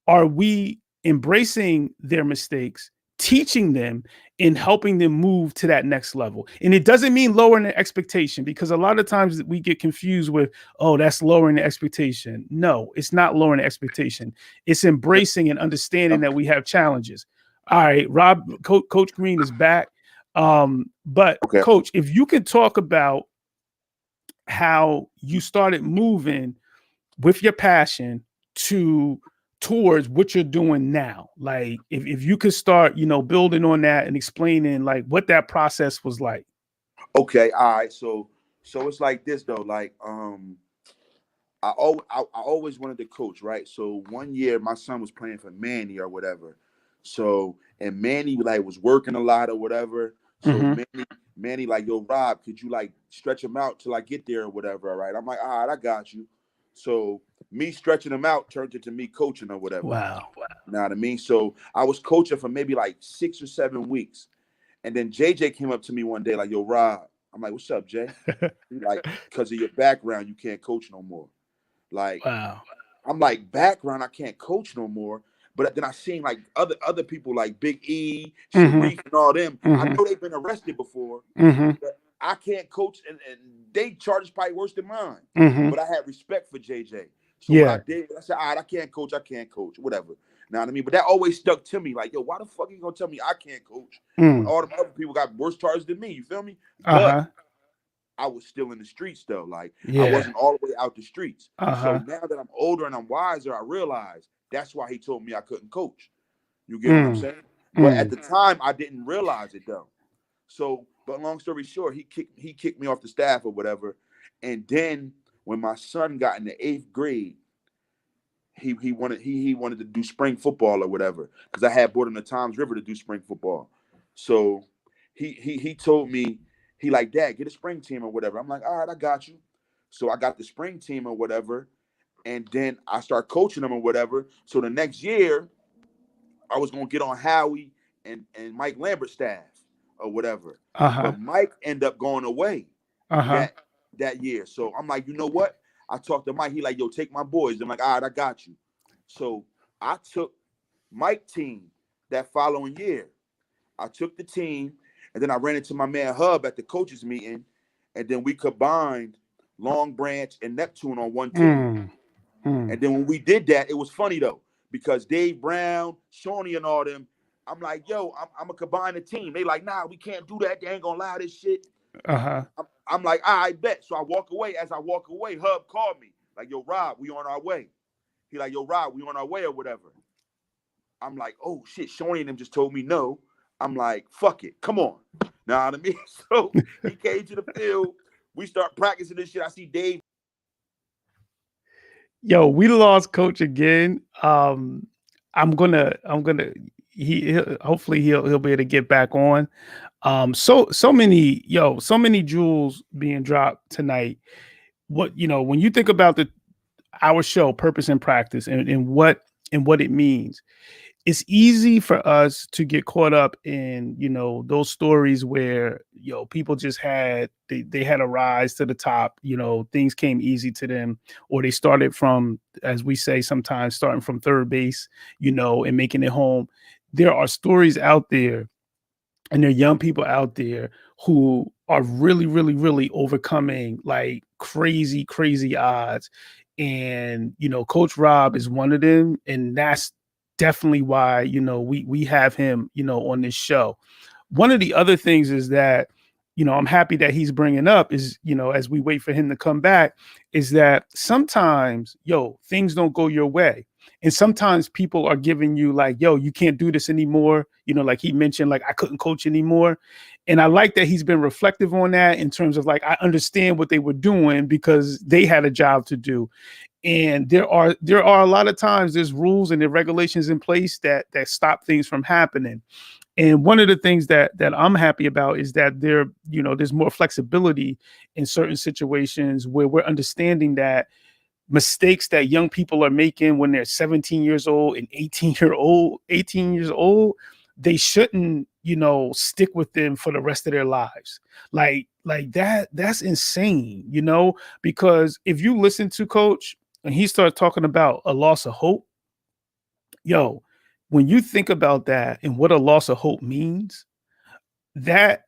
S2: are we embracing their mistakes, teaching them and helping them move to that next level? And it doesn't mean lowering the expectation, because a lot of times we get confused with, oh, that's lowering the expectation. No, it's not lowering the expectation. It's embracing and understanding that we have challenges. All right, Rob, Coach Green is back. But okay. Coach, if you could talk about how you started moving with your passion towards what you're doing now. Like if you could start, building on that and explaining like what that process was like.
S3: Okay, all right. So it's like this though. Like I always wanted to coach, right? So one year my son was playing for Manny or whatever. So and Manny like was working a lot or whatever. So
S2: Mm-hmm.
S3: Manny like, yo, Rob, could you like stretch him out till I get there or whatever? All right. I'm like, all right, I got you. So me stretching him out turned into me coaching or whatever.
S2: Wow.
S3: You know what I mean? So I was coaching for maybe like 6 or 7 weeks. And then JJ came up to me one day, like, yo, Rob. I'm like, what's up, Jay? He like, because of your background, you can't coach no more. Like,
S2: Wow.
S3: I'm like, background, I can't coach no more. But then I seen like other people like Big E, Sharif, and all them. I know they've been arrested before, but I can't coach, and they charges probably worse than mine. But I had respect for JJ. So what I did, I said, all right, I can't coach, whatever. Know what I mean? But that always stuck to me. Like, yo, why the fuck are you gonna tell me I can't coach when all the other people got worse charges than me? You feel me? But I was still in the streets though. Like I wasn't all the way out the streets. So now that I'm older and I'm wiser, I realize that's why he told me I couldn't coach. You get what I'm saying? But at the time, I didn't realize it though. So, but long story short, he kicked me off the staff or whatever. And then when my son got in the 8th grade, he wanted to do spring football or whatever, because I had brought him to Tom's River to do spring football. So he told me, he like, Dad, get a spring team or whatever. I'm like, all right, I got you. So I got the spring team or whatever, and then I start coaching them or whatever. So the next year, I was gonna get on Howie and Mike Lambert's staff or whatever. But Mike ended up going away that year. So I'm like, you know what? I talked to Mike. He like, yo, take my boys. I'm like, all right, I got you. So I took Mike's team that following year. I took the team, and then I ran into my man Hub at the coaches meeting, and then we combined Long Branch and Neptune on one team. And then when we did that, it was funny though, because Dave Brown, Shawnee, and all them, I'm like, yo, I'm gonna combine the team. They like, nah, we can't do that. They ain't gonna allow this shit. I'm like, I bet. So I walk away. As I walk away, Hub called me. Like, yo, Rob, we on our way. He like, yo, Rob, we on our way or whatever. I'm like, oh shit, Shawnee and them just told me no. I'm like, fuck it, come on. Know what I mean? So he came to the field. We start practicing this shit. I see Dave.
S2: Yo, we lost Coach again. Hopefully he'll be able to get back on. So many jewels being dropped tonight. What, when you think about our show, Purpose in Practice, and what it means, it's easy for us to get caught up in, those stories where, people just they had a rise to the top, things came easy to them, or they started from, as we say, sometimes starting from third base, and making it home. There are stories out there, and there are young people out there who are really, really, really overcoming like crazy, crazy odds. And, Coach Rob is one of them. And that's definitely why, we have him, on this show. One of the other things is that, I'm happy that he's bringing up is, as we wait for him to come back, is that sometimes, things don't go your way. And sometimes people are giving you like, yo, you can't do this anymore. Like he mentioned, like I couldn't coach anymore. And I like that he's been reflective on that in terms of like, I understand what they were doing because they had a job to do. And there are a lot of times there's rules and there regulations in place that stop things from happening. And one of the things that I'm happy about is that there's more flexibility in certain situations where we're understanding that mistakes that young people are making when they're 17 years old and 18 years old, they shouldn't, stick with them for the rest of their lives. Like that's insane, because if you listen to Coach and he starts talking about a loss of hope, when you think about that and what a loss of hope means, that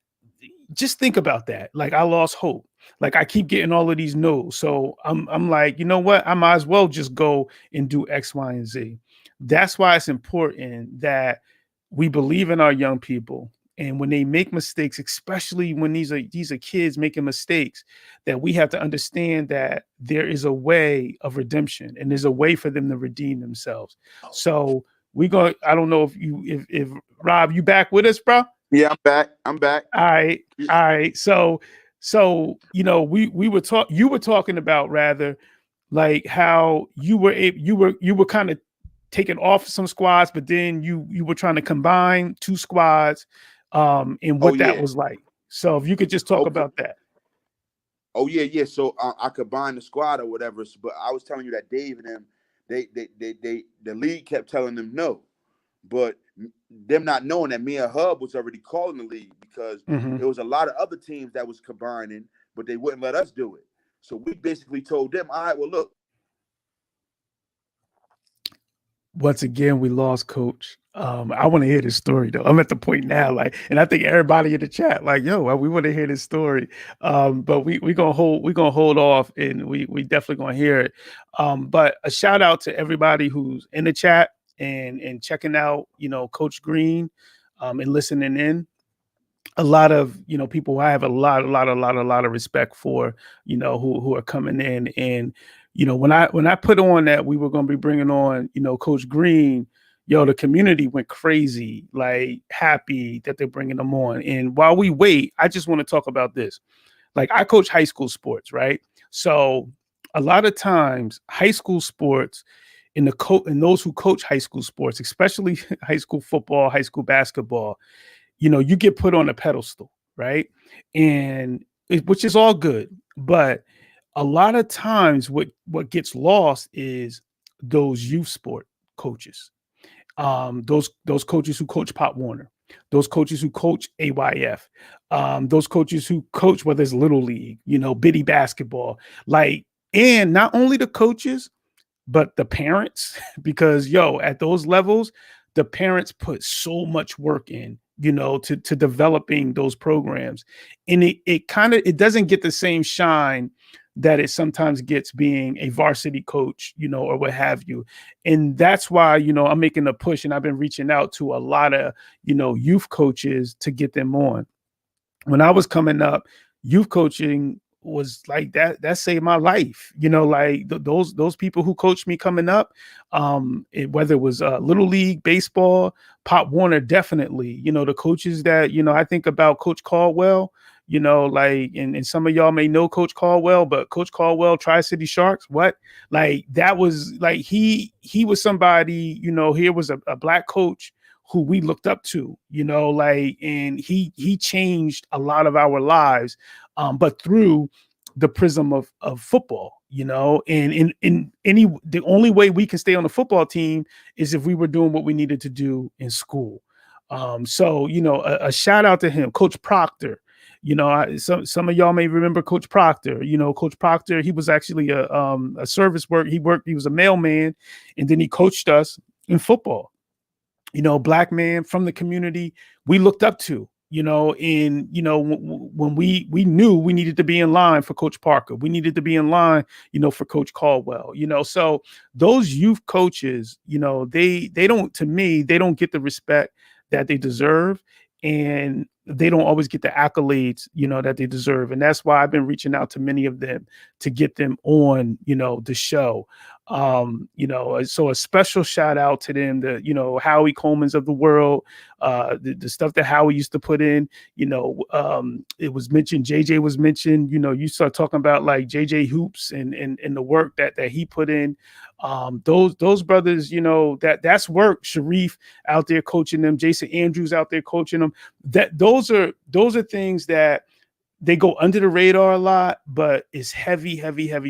S2: just think about that. Like I lost hope. Like I keep getting all of these no's. So I'm like, you know what? I might as well just go and do X, Y, and Z. That's why it's important that we believe in our young people And when they make mistakes, especially when these are kids making mistakes, that we have to understand that there is a way of redemption and there's a way for them to redeem themselves. So I don't know if Rob, you back with us, bro?
S3: Yeah, I'm back. I'm back.
S2: All right. All right. So we were you were talking about rather like how you were kind of taking off some squads, but then you were trying to combine two squads, and
S3: Oh
S2: what that
S3: yeah.
S2: was like. So if you could just talk
S3: Okay.
S2: about that.
S3: Oh yeah. So I combined the squad or whatever. But I was telling you that Dave and them, the league kept telling them no, but them not knowing that me and Hub was already calling the league because
S2: Mhm.
S3: it was a lot of other teams that was combining, but they wouldn't let us do it. So we basically told them, all right, well look.
S2: Once again, we lost Coach. I want to hear this story though. I'm at the point now, like, and I think everybody in the chat, like, yo, well, we want to hear this story. But we gonna hold off, and we definitely gonna hear it. But a shout out to everybody who's in the chat and checking out, Coach Green, and listening in. A lot of people I have a lot of respect for, who are coming in. And when I put on that we were going to be bringing on Coach Green, the community went crazy, like happy that they're bringing them on. And while we wait, I just want to talk about this. Like, I coach high school sports, right? So a lot of times high school sports, in and those who coach high school sports, especially high school football, high school basketball, you get put on a pedestal, right? And which is all good, but a lot of times what gets lost is those youth sport coaches, those coaches who coach Pop Warner, those coaches who coach AYF, those coaches who coach whether it's little league, bitty basketball, like, and not only the coaches but the parents, because at those levels, the parents put so much work in, to developing those programs. And it doesn't get the same shine that it sometimes gets being a varsity coach, or what have you. And that's why, I'm making a push, and I've been reaching out to a lot of, youth coaches to get them on. When I was coming up, youth coaching was like that saved my life. Like those people who coached me coming up, whether it was little league baseball, Pop Warner, definitely, the coaches that, I think about Coach Caldwell, like, and some of y'all may know Coach Caldwell, but Coach Caldwell, Tri-City Sharks, what? Like, that was like, he was somebody, here was a black coach who we looked up to, like, and he changed a lot of our lives, but through the prism of football, and the only way we can stay on the football team is if we were doing what we needed to do in school. So, a shout out to him, Coach Proctor. Some of y'all may remember Coach Proctor. Coach Proctor, he was actually a service work. He was a mailman, and then he coached us in football. Black man from the community we looked up to, and when we knew we needed to be in line for Coach Parker, we needed to be in line, for Coach Caldwell, so those youth coaches, they don't, to me, they don't get the respect that they deserve, and they don't always get the accolades, that they deserve. And that's why I've been reaching out to many of them to get them on, the show. So a special shout out to them, the, Howie Coleman's of the world, the stuff that Howie used to put in, it was mentioned, JJ was mentioned, you start talking about like JJ Hoops and the work that he put in. Those brothers, that's work. Sharif out there coaching them, Jason Andrews out there coaching them. Those are things that they go under the radar a lot, but it's heavy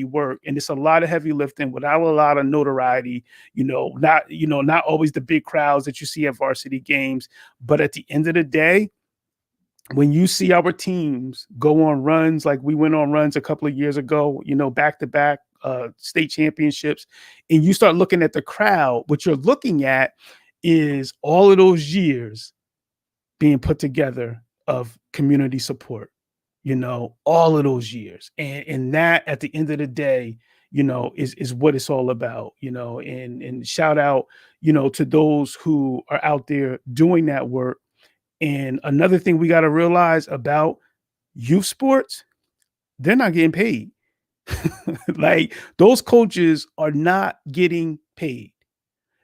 S2: work. And it's a lot of heavy lifting without a lot of notoriety, not always the big crowds that you see at varsity games. But at the end of the day, when you see our teams go on runs, like we went on runs a couple of years ago, back to back state championships, and you start looking at the crowd, what you're looking at is all of those years being put together of community support, all of those years. And that at the end of the day, is what it's all about, and shout out, to those who are out there doing that work And another thing we got to realize about youth sports, they're not getting paid. Like those coaches are not getting paid.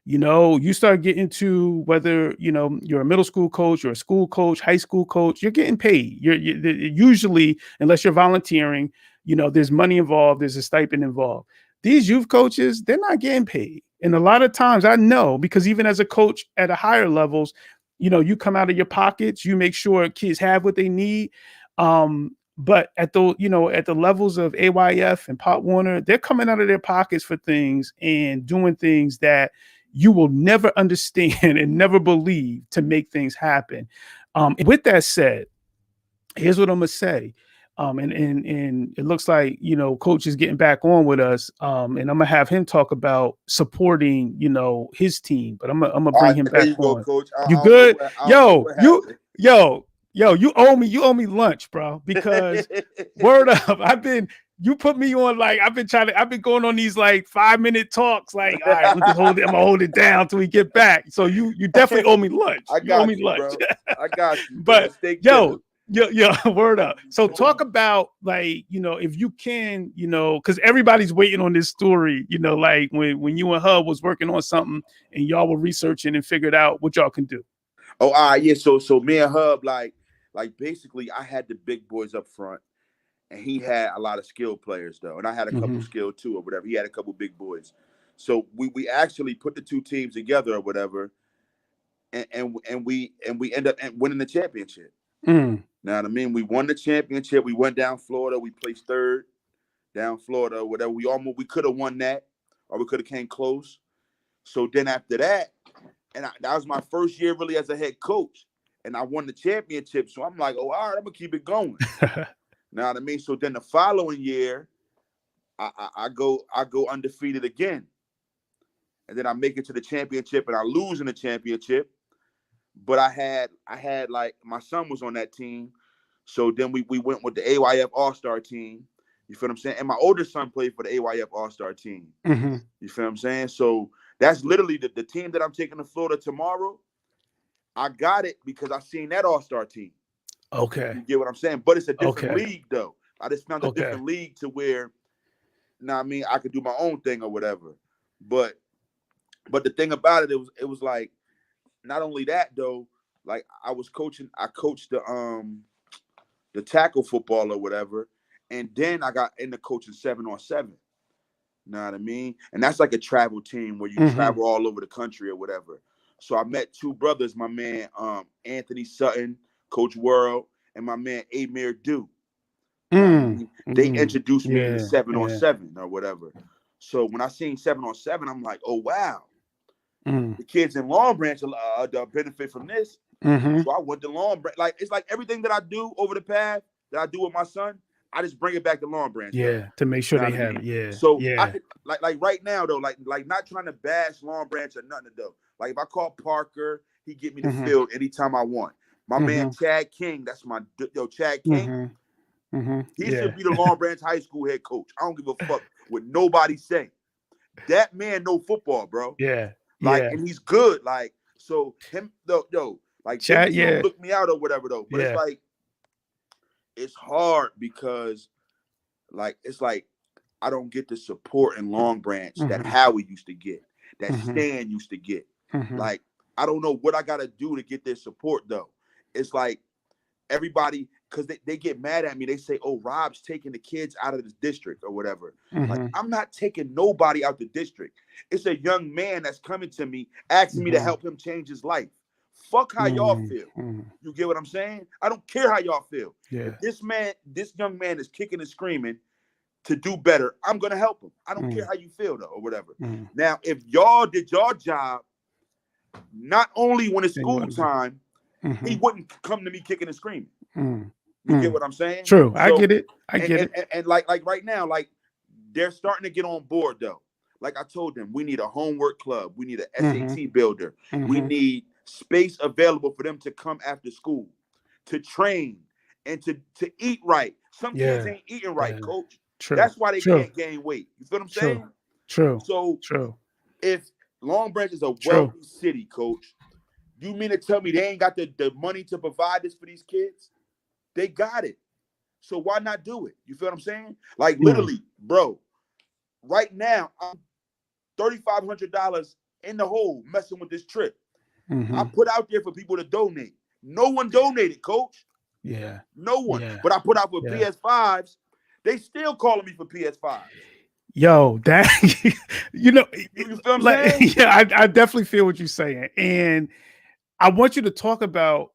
S2: You start getting to whether, you're a middle school coach or a school coach, high school coach, you're getting paid. You're usually, unless you're volunteering, there's money involved, there's a stipend involved. These youth coaches, they're not getting paid. And a lot of times I know, because even as a coach at a higher levels, you come out of your pockets, you make sure kids have what they need. But at the levels of AYF and Pop Warner, they're coming out of their pockets for things and doing things that you will never understand and never believe to make things happen. With that said, here's what I'm gonna say. And it looks like coach is getting back on with us. And I'm gonna have him talk about supporting his team. But I'm gonna bring him
S3: there
S2: back
S3: you go,
S2: on.
S3: Coach.
S2: You good? Yo, you owe me lunch, bro. Because word up, you put me on, like I've been going on these like 5-minute talks. Like, all right, I'm gonna hold it down till we get back. So you definitely owe me lunch.
S3: You owe me lunch, bro. I got you.
S2: But yo, word up. So talk about, like, if you can, because everybody's waiting on this story. Like when you and Hub was working on something and y'all were researching and figured out what y'all can do.
S3: Oh, all right, yeah. So me and Hub, like basically, I had the big boys up front. And he had a lot of skilled players, though. And I had a couple skilled, too, or whatever. He had a couple big boys. So we actually put the two teams together or whatever. And we end up winning the championship. Know what I mean? We won the championship. We went down Florida. We placed third down Florida, whatever. We could have won that, or we could have came close. So then after that, that was my first year really as a head coach. And I won the championship. So I'm like, oh, all right, I'm going to keep it going. Know what I mean? So then the following year, I go undefeated again. And then I make it to the championship and I lose in the championship. But I had like my son was on that team. So then we went with the AYF All-Star team. You feel what I'm saying? And my older son played for the AYF All-Star team. You feel what I'm saying? So that's literally the team that I'm taking to Florida tomorrow. I got it because I seen that All-Star team.
S2: Okay.
S3: You get what I'm saying? But it's a different league, though. I just found a different league to where, I mean, I could do my own thing or whatever. But the thing about it, it was like, not only that though, like I coached the tackle football or whatever, and then I got into coaching 7-on-7. Know what I mean? And that's like a travel team where you travel all over the country or whatever. So I met two brothers, my man Anthony Sutton, Coach World, and my man Amir Dew. They introduced me to 7-on-7 or whatever. So when I seen 7-on-7, I'm like, oh wow, the kids in Long Branch benefit from this. So I went to Long Branch. Like it's like everything that I do over the path that I do with my son, I just bring it back to Long Branch.
S2: Yeah, to make sure they have it. Yeah.
S3: So I could, like right now though, like not trying to bash Long Branch or nothing though. Like if I call Parker, he get me the field anytime I want. My man Chad King, that's my Chad King. He should be the Long Branch High School head coach. I don't give a fuck what nobody say. That man know football, bro.
S2: Yeah.
S3: And he's good. Like, so him like Chad, look me out or whatever though. But it's like it's hard because like it's like I don't get the support in Long Branch that Howie used to get, that Stan used to get. Like, I don't know what I gotta do to get their support though. It's like everybody, because they get mad at me. They say, oh, Rob's taking the kids out of the district or whatever. Like, I'm not taking nobody out the district. It's a young man that's coming to me, asking me to help him change his life. Fuck how y'all feel. You get what I'm saying? I don't care how y'all feel.
S2: Yeah.
S3: If this young man is kicking and screaming to do better, I'm going to help him. I don't care how you feel though or whatever. Now, if y'all did your job, not only when it's school time, he wouldn't come to me kicking and screaming. You get what I'm saying?
S2: True. So, I get it.
S3: And like right now, like they're starting to get on board though. Like I told them, we need a homework club. We need an SAT builder. We need space available for them to come after school, to train and to eat right. Some kids ain't eating right, coach.
S2: True.
S3: That's why they can't gain weight. You feel what I'm saying?
S2: True.
S3: So if Long Branch is a wealthy city, coach, You mean to tell me they ain't got the money to provide this for these kids? They got it. So why not do it? You feel what I'm saying? Like literally, bro, right now, I'm $3,500 in the hole messing with this trip. I put out there for people to donate. No one donated, coach.
S2: Yeah.
S3: No one.
S2: Yeah.
S3: But I put out for PS5s. They still calling me for PS5s.
S2: Yo, that you know,
S3: you feel what I'm saying?
S2: Yeah, I definitely feel what you're saying. And I want you to talk about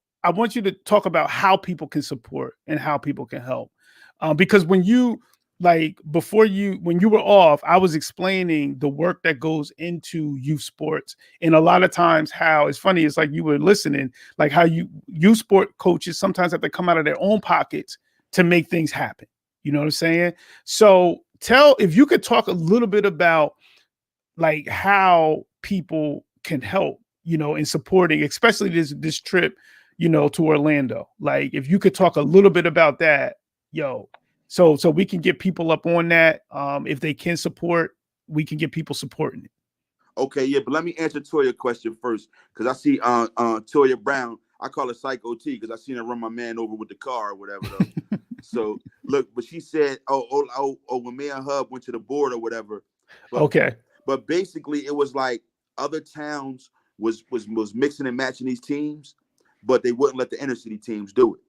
S2: how people can support and how people can help. Because when you when you were off, I was explaining the work that goes into youth sports. And a lot of times how it's funny, it's like you were listening, like how youth sport coaches sometimes have to come out of their own pockets to make things happen. You know what I'm saying? So if you could talk a little bit about like how people can help, in supporting, especially this trip, to Orlando. Like if you could talk a little bit about that, so we can get people up on that. If they can support, we can get people supporting it.
S3: Okay, yeah, but let me answer Toya's question first, because I see Toya Brown. I call her Psycho T because I seen her run my man over with the car or whatever. Though. So look, but she said, when me and Hub went to the board or whatever. But,
S2: okay.
S3: But basically, it was like other towns was mixing and matching these teams, but they wouldn't let the inner city teams do it.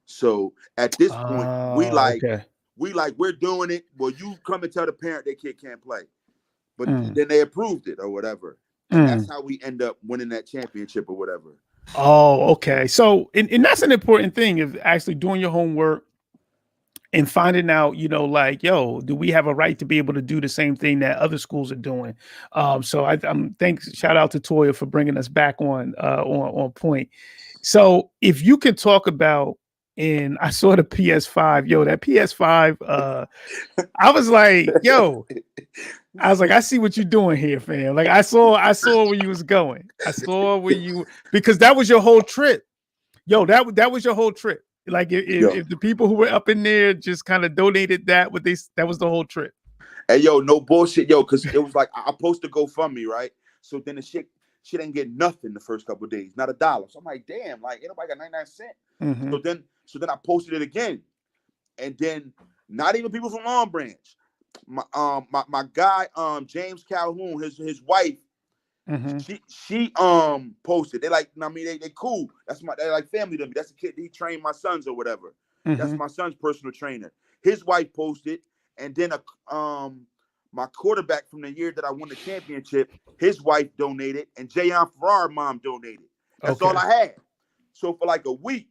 S3: So at this point, we're doing it. Well, you come and tell the parent their kid can't play, but then they approved it or whatever, and that's how we end up winning that championship or whatever.
S2: Oh, okay. So, and that's an important thing, is actually doing your homework and finding out, do we have a right to be able to do the same thing that other schools are doing? So shout out to Toya for bringing us back on point. So if you could talk about, and I saw the PS5, that PS5, I was like, I see what you're doing here, fam. Like I saw where you was going. Because that was your whole trip. That was your whole trip. Like if the people who were up in there just kind of donated that was the whole trip.
S3: Hey, no bullshit, because it was like I posted GoFundMe, right? So then the shit didn't get nothing the first couple of days, not $1. So I'm like, damn, like ain't nobody got 99 cents. Mm-hmm. So then I posted it again, and then not even people from Long Branch. My guy James Calhoun, his wife. Mm-hmm. She posted. They like, they cool. They're like family to me. That's the kid he trained my sons or whatever. Mm-hmm. That's my son's personal trainer. His wife posted, and then my quarterback from the year that I won the championship, his wife donated, and Jayon Farrar mom donated. That's all I had. So for like a week.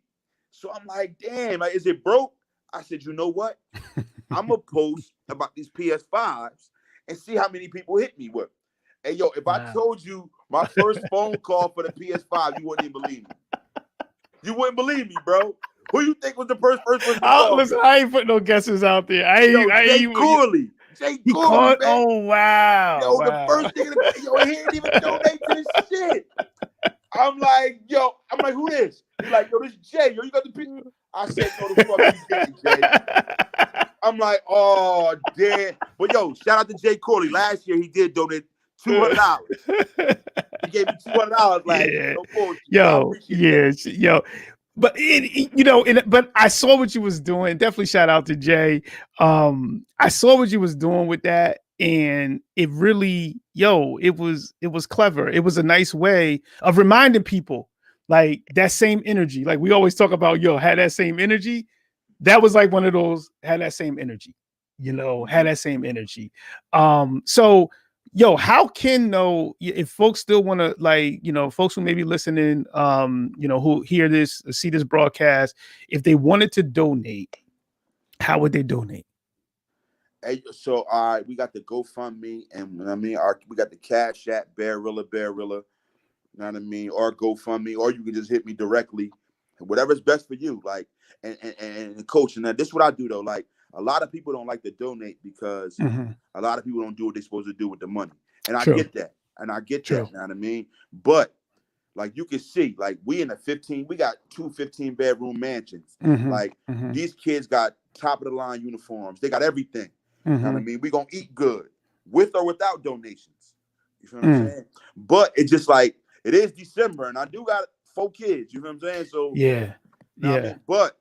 S3: So I'm like, damn, like, is it broke? I said, you know what? I'm gonna post about these PS5s and see how many people hit me with. Hey, if I told you my first phone call for the PS5, you wouldn't even believe me. You wouldn't believe me, bro. Who you think was the first person?
S2: Listen, I ain't putting no guesses out there.
S3: Jay Corley. Jay Corley, man.
S2: Oh, wow.
S3: The first thing, he didn't even donate to this shit. I'm like, who this? He's like, this Jay. You got the picture? I said, no, the fuck you didn't, Jay. I'm like, oh, damn. But shout out to Jay Corley. Last year he did donate $200. He gave me $200 last year. No bullshit.
S2: But I saw what you was doing. Definitely shout out to Jay. I saw what you was doing with that, and it really, it was clever. It was a nice way of reminding people like that same energy. Like we always talk about, had that same energy. That was like one of those, had that same energy. Had that same energy. So. How can if folks still want to folks who may be listening, who hear this, see this broadcast, if they wanted to donate, how would they donate?
S3: Hey, so we got the GoFundMe, and we got the Cash App, Barilla, you know what I mean, or GoFundMe, or you can just hit me directly, whatever's best for you. Like, and coach, and this is what I do though, like. A lot of people don't like to donate because a lot of people don't do what they're supposed to do with the money. And I get that. You know what I mean? But like you can see, like we got 2 15-bedroom mansions. These kids got top of the line uniforms. They got everything. You know what I mean? We're gonna eat good with or without donations. You feel what I'm saying? But it's just like it is December, and I do got 4 kids. You know what I'm saying? So
S2: yeah,
S3: I mean? But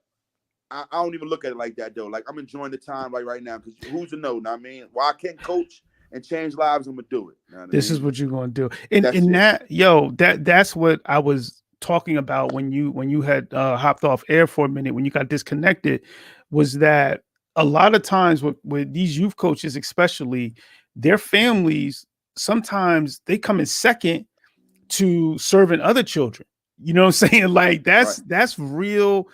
S3: I don't even look at it like that though. Like I'm enjoying the time like right now because who's to know? Know what I mean? While I can't coach and change lives, I'm gonna do it. Know what
S2: This
S3: I
S2: is
S3: mean?
S2: what you're gonna do. And that's what I was talking about when you had hopped off air for a minute, when you got disconnected, was that a lot of times with these youth coaches, especially, their families, sometimes they come in second to serving other children. You know what I'm saying? Like that's real.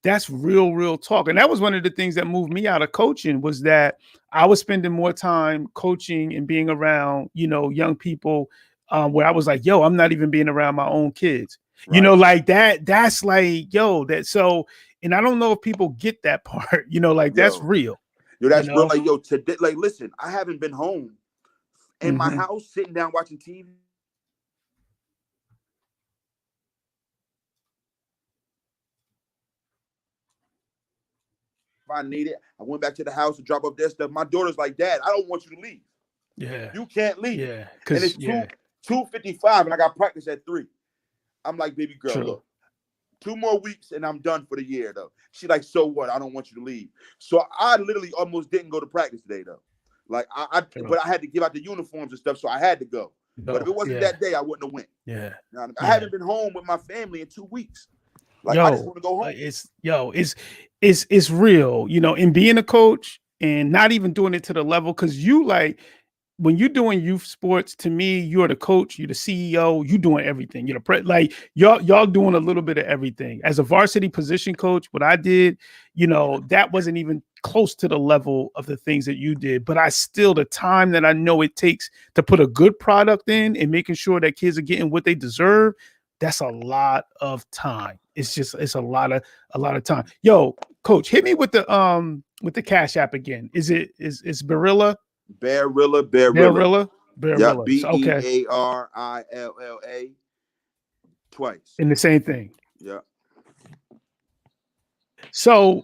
S2: That's real talk. And that was one of the things that moved me out of coaching, was that I was spending more time coaching and being around, young people, where I was like, yo, I'm not even being around my own kids. Like that. That's like, yo, that so. And I don't know if people get that part, like that's real.
S3: That's real. Like, yo, today, like, listen, I haven't been home in my house sitting down watching TV. If I need it, I went back to the house to drop up their stuff. My daughter's like, Dad, I don't want you to leave.
S2: Yeah.
S3: You can't leave.
S2: Yeah.
S3: And it's 2:55 and I got practice at 3. I'm like, baby girl, look, 2 more weeks and I'm done for the year though. She like, so what? I don't want you to leave. So I literally almost didn't go to practice today though. Like but I had to give out the uniforms and stuff, so I had to go. But if it wasn't that day, I wouldn't have went.
S2: Yeah.
S3: I haven't been home with my family in 2 weeks. Like, I just want to go home.
S2: It's real, in being a coach and not even doing it to the level, because when you're doing youth sports, to me, you're the coach, you're the CEO, you doing everything. You're the like y'all doing a little bit of everything. As a varsity position coach, what I did, that wasn't even close to the level of the things that you did. But the time that I know it takes to put a good product in and making sure that kids are getting what they deserve, that's a lot of time. It's a lot of time. Yo, coach, hit me with the Cash App again. Is Barilla?
S3: Barilla.
S2: Yeah,
S3: BEARILLA twice.
S2: In the same thing.
S3: Yeah.
S2: So,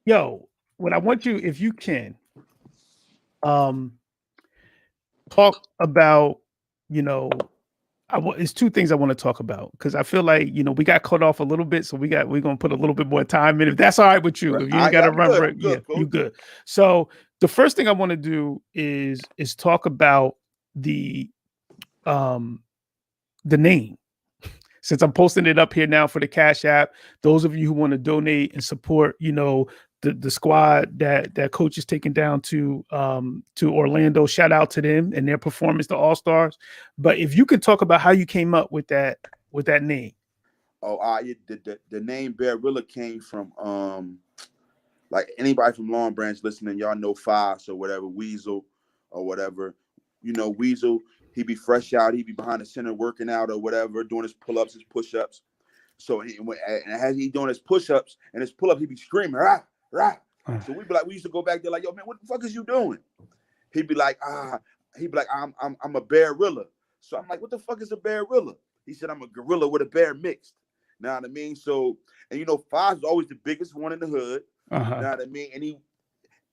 S2: yo, what I want you, if you can, talk about, it's 2 things I want to talk about, because I feel like, we got cut off a little bit, so we're going to put a little bit more time in, if that's all right with you. If you ain't got to run, you good. So the first thing I want to do is talk about the name. Since I'm posting it up here now for the Cash App, those of you who want to donate and support, the squad that coach is taking down to Orlando, shout out to them and their performance, the All-Stars. But if you could talk about how you came up with that name.
S3: The name Barilla came from like anybody from Long Branch listening, y'all know Fox or whatever, Weasel or whatever. Weasel, he be fresh out, he be behind the center working out or whatever, doing his pull-ups, his push-ups. So as he doing his push-ups and his pull-up, he be screaming, rah, rah. So we used to go back there like, yo, man, what the fuck is you doing? He'd be like, I'm a Barilla. So I'm like, what the fuck is a Barilla? He said, I'm a gorilla with a bear mixed. Know what I mean? So, and Foz is always the biggest one in the hood. Know what I mean?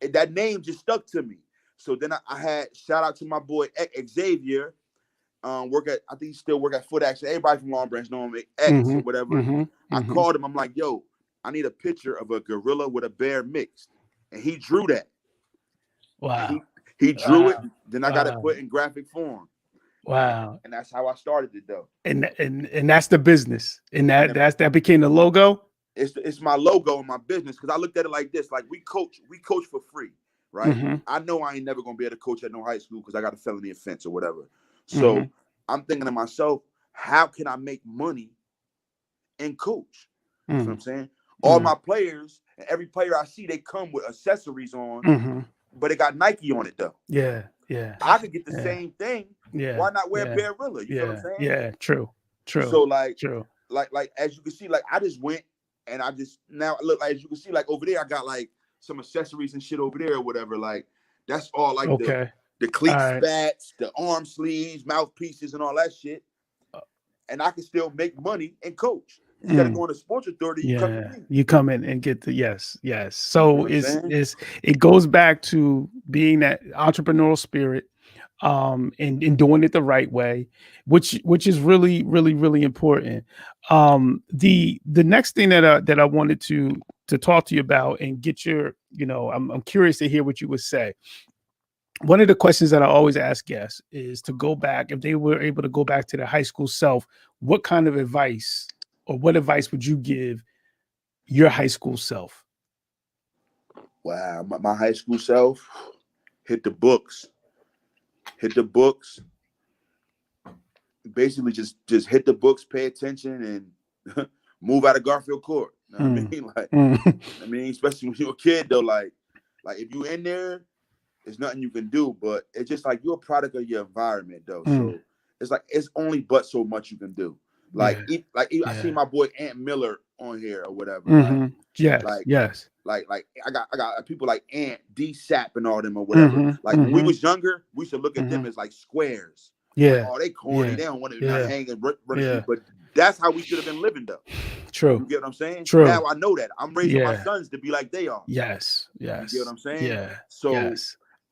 S3: And that name just stuck to me. So then I had, shout out to my boy Xavier, I think he still work at Foot Action. Everybody from Long Branch know him, X or whatever. I called him. I'm like, yo, I need a picture of a gorilla with a bear mixed. And he drew that.
S2: Wow.
S3: He drew it. Then I got it put in graphic form.
S2: Wow.
S3: And that's how I started it though.
S2: And that's the business. And that became the logo.
S3: It's my logo in my business, because I looked at it like this: like we coach for free, right? I know I ain't never gonna be able to coach at no high school because I got a felony offense or whatever. So I'm thinking to myself, how can I make money and coach? You know what I'm saying? All my players, and every player I see, they come with accessories on, but it got Nike on it though.
S2: Yeah.
S3: I could get the same thing. Yeah. Why not wear Barilla? You know what I'm saying?
S2: Yeah, true.
S3: So like as you can see, like I just went and I just now look, like as you can see, like over there, I got like some accessories and shit over there or whatever. Like that's all like the cleat spats, the arm sleeves, mouthpieces, and all that shit. And I can still make money and coach. Instead of going to Sports Authority,
S2: you come in and get the yes. So it goes back to being that entrepreneurial spirit, and doing it the right way, which is really, really, really important. The next thing that I wanted to talk to you about and get your, I'm curious to hear what you would say. One of the questions that I always ask guests is to go back, if they were able to go back to their high school self, what kind of advice or what advice would you give your high school self?
S3: Wow, my high school self, hit the books. Basically, just hit the books, pay attention, and move out of Garfield Court. You know what I mean? Like, I mean, especially when you're a kid, though. Like if you in there, there's nothing you can do. But it's just like you're a product of your environment, though. So it's like it's only but so much you can do. Like, I see my boy Ant Miller on here or whatever.
S2: Yes.
S3: Like I got people like Ant, D Sap, and all them or whatever. When we was younger, we should look at them as like squares.
S2: Yeah.
S3: Like, oh, they corny. They don't want to not hang and run the street. But that's how we should have been living, though.
S2: True.
S3: You get what I'm saying?
S2: True.
S3: Now I know that. I'm raising my sons to be like they are.
S2: Yes.
S3: You get what I'm saying?
S2: Yeah.
S3: So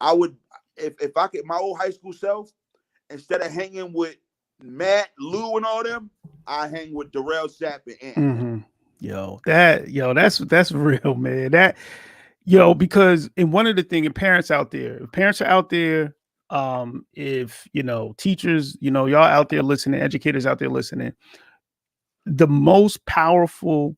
S3: I would, if I could, my old high school self, instead of hanging with Matt, Lou, and all them, I hang with Darrell, Sapp, and Ant.
S2: That's real, man. Because in one of the things, parents are out there, if teachers, y'all out there listening, educators out there listening, the most powerful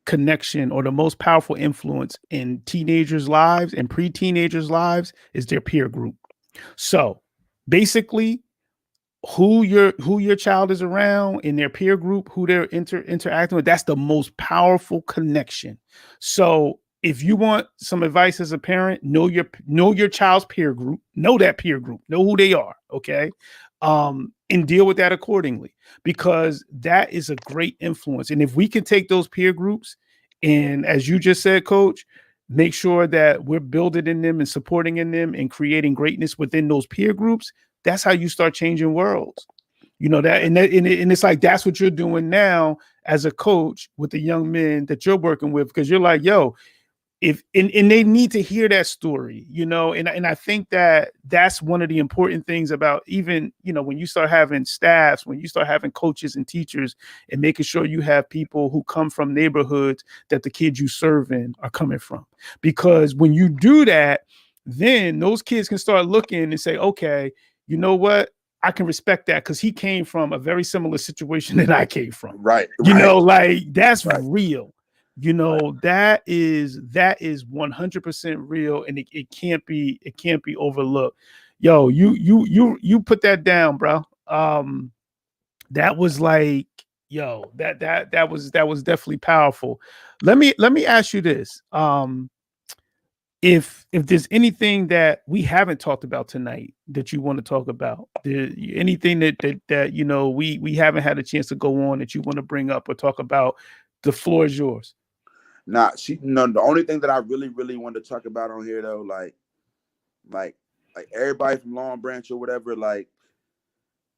S2: connection or the most powerful influence in teenagers' lives and pre-teenagers' lives is their peer group. So basically, who your child is around in their peer group, who they're interacting with, that's the most powerful connection. So if you want some advice as a parent, know your child's peer group, know that peer group, know who they are, okay? And deal with that accordingly, because that is a great influence. And if we can take those peer groups and, as you just said, Coach, make sure that we're building in them and supporting in them and creating greatness within those peer groups, that's how you start changing worlds. And it's like, that's what you're doing now as a coach with the young men that you're working with, because you're like, yo, and they need to hear that story, and I think that that's one of the important things about, even, when you start having staffs, when you start having coaches and teachers, and making sure you have people who come from neighborhoods that the kids you serve in are coming from. Because when you do that, then those kids can start looking and say, okay, you know what? I can respect that because he came from a very similar situation that I came from.
S3: Right.
S2: Like that's real. That is 100% real, and it can't be overlooked. Yo, you put that down, bro. That was like, that was definitely powerful. Let me ask you this. If there's anything that we haven't talked about tonight that you want to talk about, anything that we haven't had a chance to go on that you want to bring up or talk about, the floor is yours.
S3: The only thing that I really, really wanted to talk about on here, though, like everybody from Long Branch or whatever, like,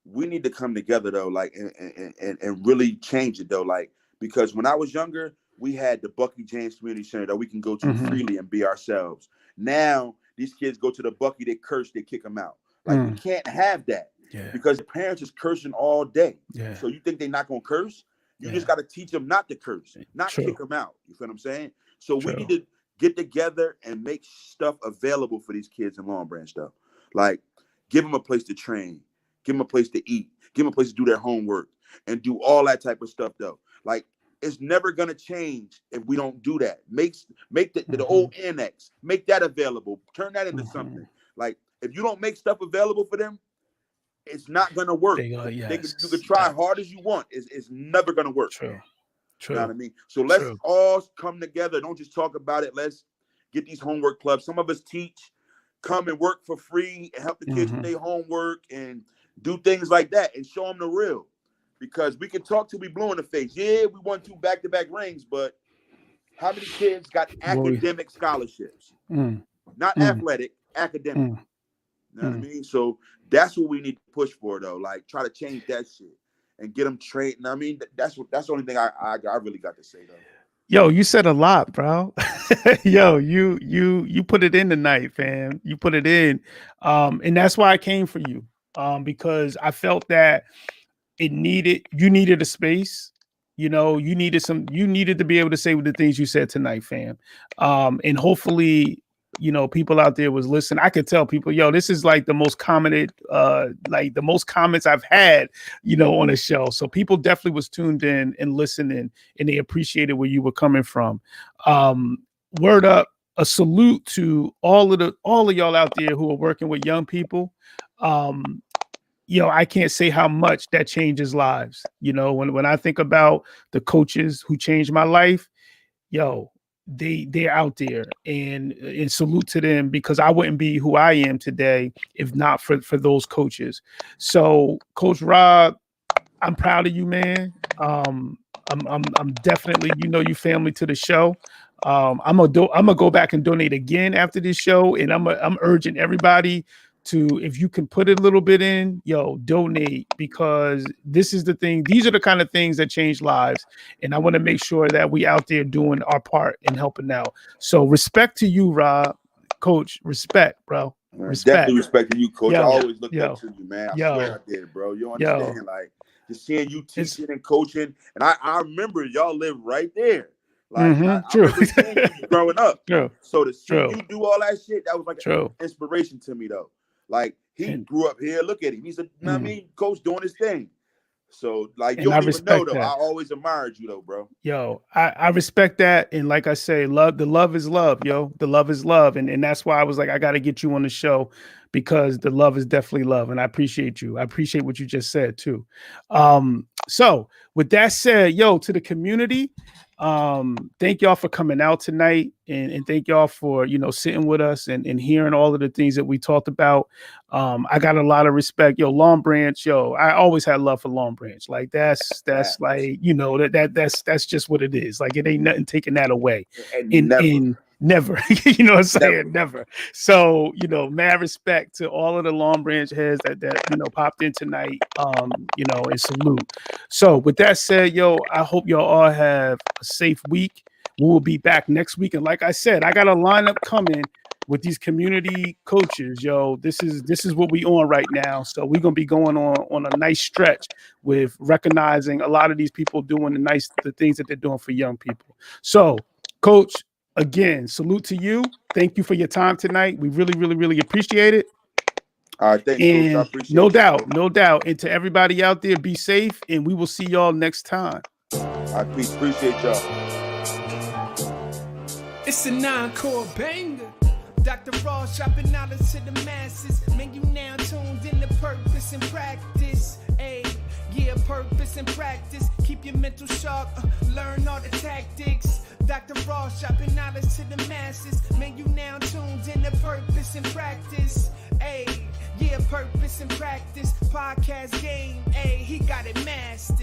S3: we need to come together, though, like, and really change it, though, like, because when I was younger, we had the Bucky James Community Center that we can go to freely and be ourselves. Now, these kids go to the Bucky, they curse, they kick them out. Like, we can't have that because the parents is cursing all day.
S2: Yeah.
S3: So you think they're not going to curse? You just got to teach them not to curse, not kick them out. You feel what I'm saying? So we need to get together and make stuff available for these kids in Long Branch, though. Like, give them a place to train, give them a place to eat, give them a place to do their homework, and do all that type of stuff, though. Like, it's never going to change if we don't do that. Make the old annex, make that available, turn that into something. Like, if you don't make stuff available for them, it's not going to work. You can try hard as you want. It's never going to work.
S2: True.
S3: You know what I mean? So let's all come together. Don't just talk about it. Let's get these homework clubs. Some of us teach, come and work for free and help the kids with their homework and do things like that and show them the real. Because we can talk till we blue in the face. Yeah, we won 2 back-to-back rings, but how many kids got academic scholarships? Not athletic, academic. You know what I mean? So that's what we need to push for, though. Like, try to change that shit and get them trained. I mean, that's the only thing I really got to say, though.
S2: Yo, you said a lot, bro. Yo, you put it in tonight, fam. You put it in. And that's why I came for you. Because I felt that you needed a space. You know, you needed to be able to say the things you said tonight, fam. And hopefully, you know, people out there was listening. I could tell people, yo, this is like the most commented, like the most comments I've had, you know, on a show. So people definitely was tuned in and listening, and they appreciated where you were coming from. Word up, a salute to all of y'all out there who are working with young people. I can't say how much that changes lives. You know, when I think about the coaches who changed my life, they're out there, and salute to them, because I wouldn't be who I am today if not for those coaches. So, Coach Rob, I'm proud of you, man. I'm definitely, you family to the show. I'm gonna go back and donate again after this show, and I'm urging everybody to, if you can put a little bit in, donate, because these are the kind of things that change lives. And I want to make sure that we out there doing our part and helping out. So respect to you, Rob. Coach, respect, bro. Respect.
S3: Definitely respecting you, Coach. I always looked up to you, man. I swear I did, bro. You understand? Like, just seeing you teaching and coaching. And I remember y'all live right there. Like, I remember seeing you growing up. So to see you do all that shit, that was like an inspiration to me, though. Like, he grew up here. Look at him. He's coach doing his thing. So, like, you don't even know, though. I always admired you, though, bro.
S2: I respect that. And like I say, the love is love, The love is love. And that's why I was like, I got to get you on the show, because the love is definitely love. And I appreciate you. I appreciate what you just said, too. So with that said, to the community, thank y'all for coming out tonight, and thank y'all for sitting with us and hearing all of the things that we talked about. I got a lot of respect. Long Branch, I always had love for Long Branch. Like that's like, that's just what it is. Like, it ain't nothing taking that away. And never, you know what I'm saying? Never. So, mad respect to all of the Long Branch heads that popped in tonight, and salute. So with that said, I hope y'all all have a safe week. We will be back next week. And like I said, I got a lineup coming with these community coaches. This is what we on right now. So we're going to be going on a nice stretch with recognizing a lot of these people doing the things that they're doing for young people. So, Coach, again, salute to you. Thank you for your time tonight. We really, really, really appreciate it.
S3: All right, thank you, Coach. I appreciate
S2: it. No doubt. And to everybody out there, be safe, and we will see y'all next time.
S3: I appreciate y'all.
S1: It's a 9-chord banger. Dr. Ross dropping knowledge to the masses. Man, you now tuned in to purpose and practice. Purpose and practice. Keep your mental sharp. Learn all the tactics. Dr. Ross dropping knowledge to the masses. Man, you now tuned in to purpose and practice. Purpose and practice. Podcast game. He got it mastered.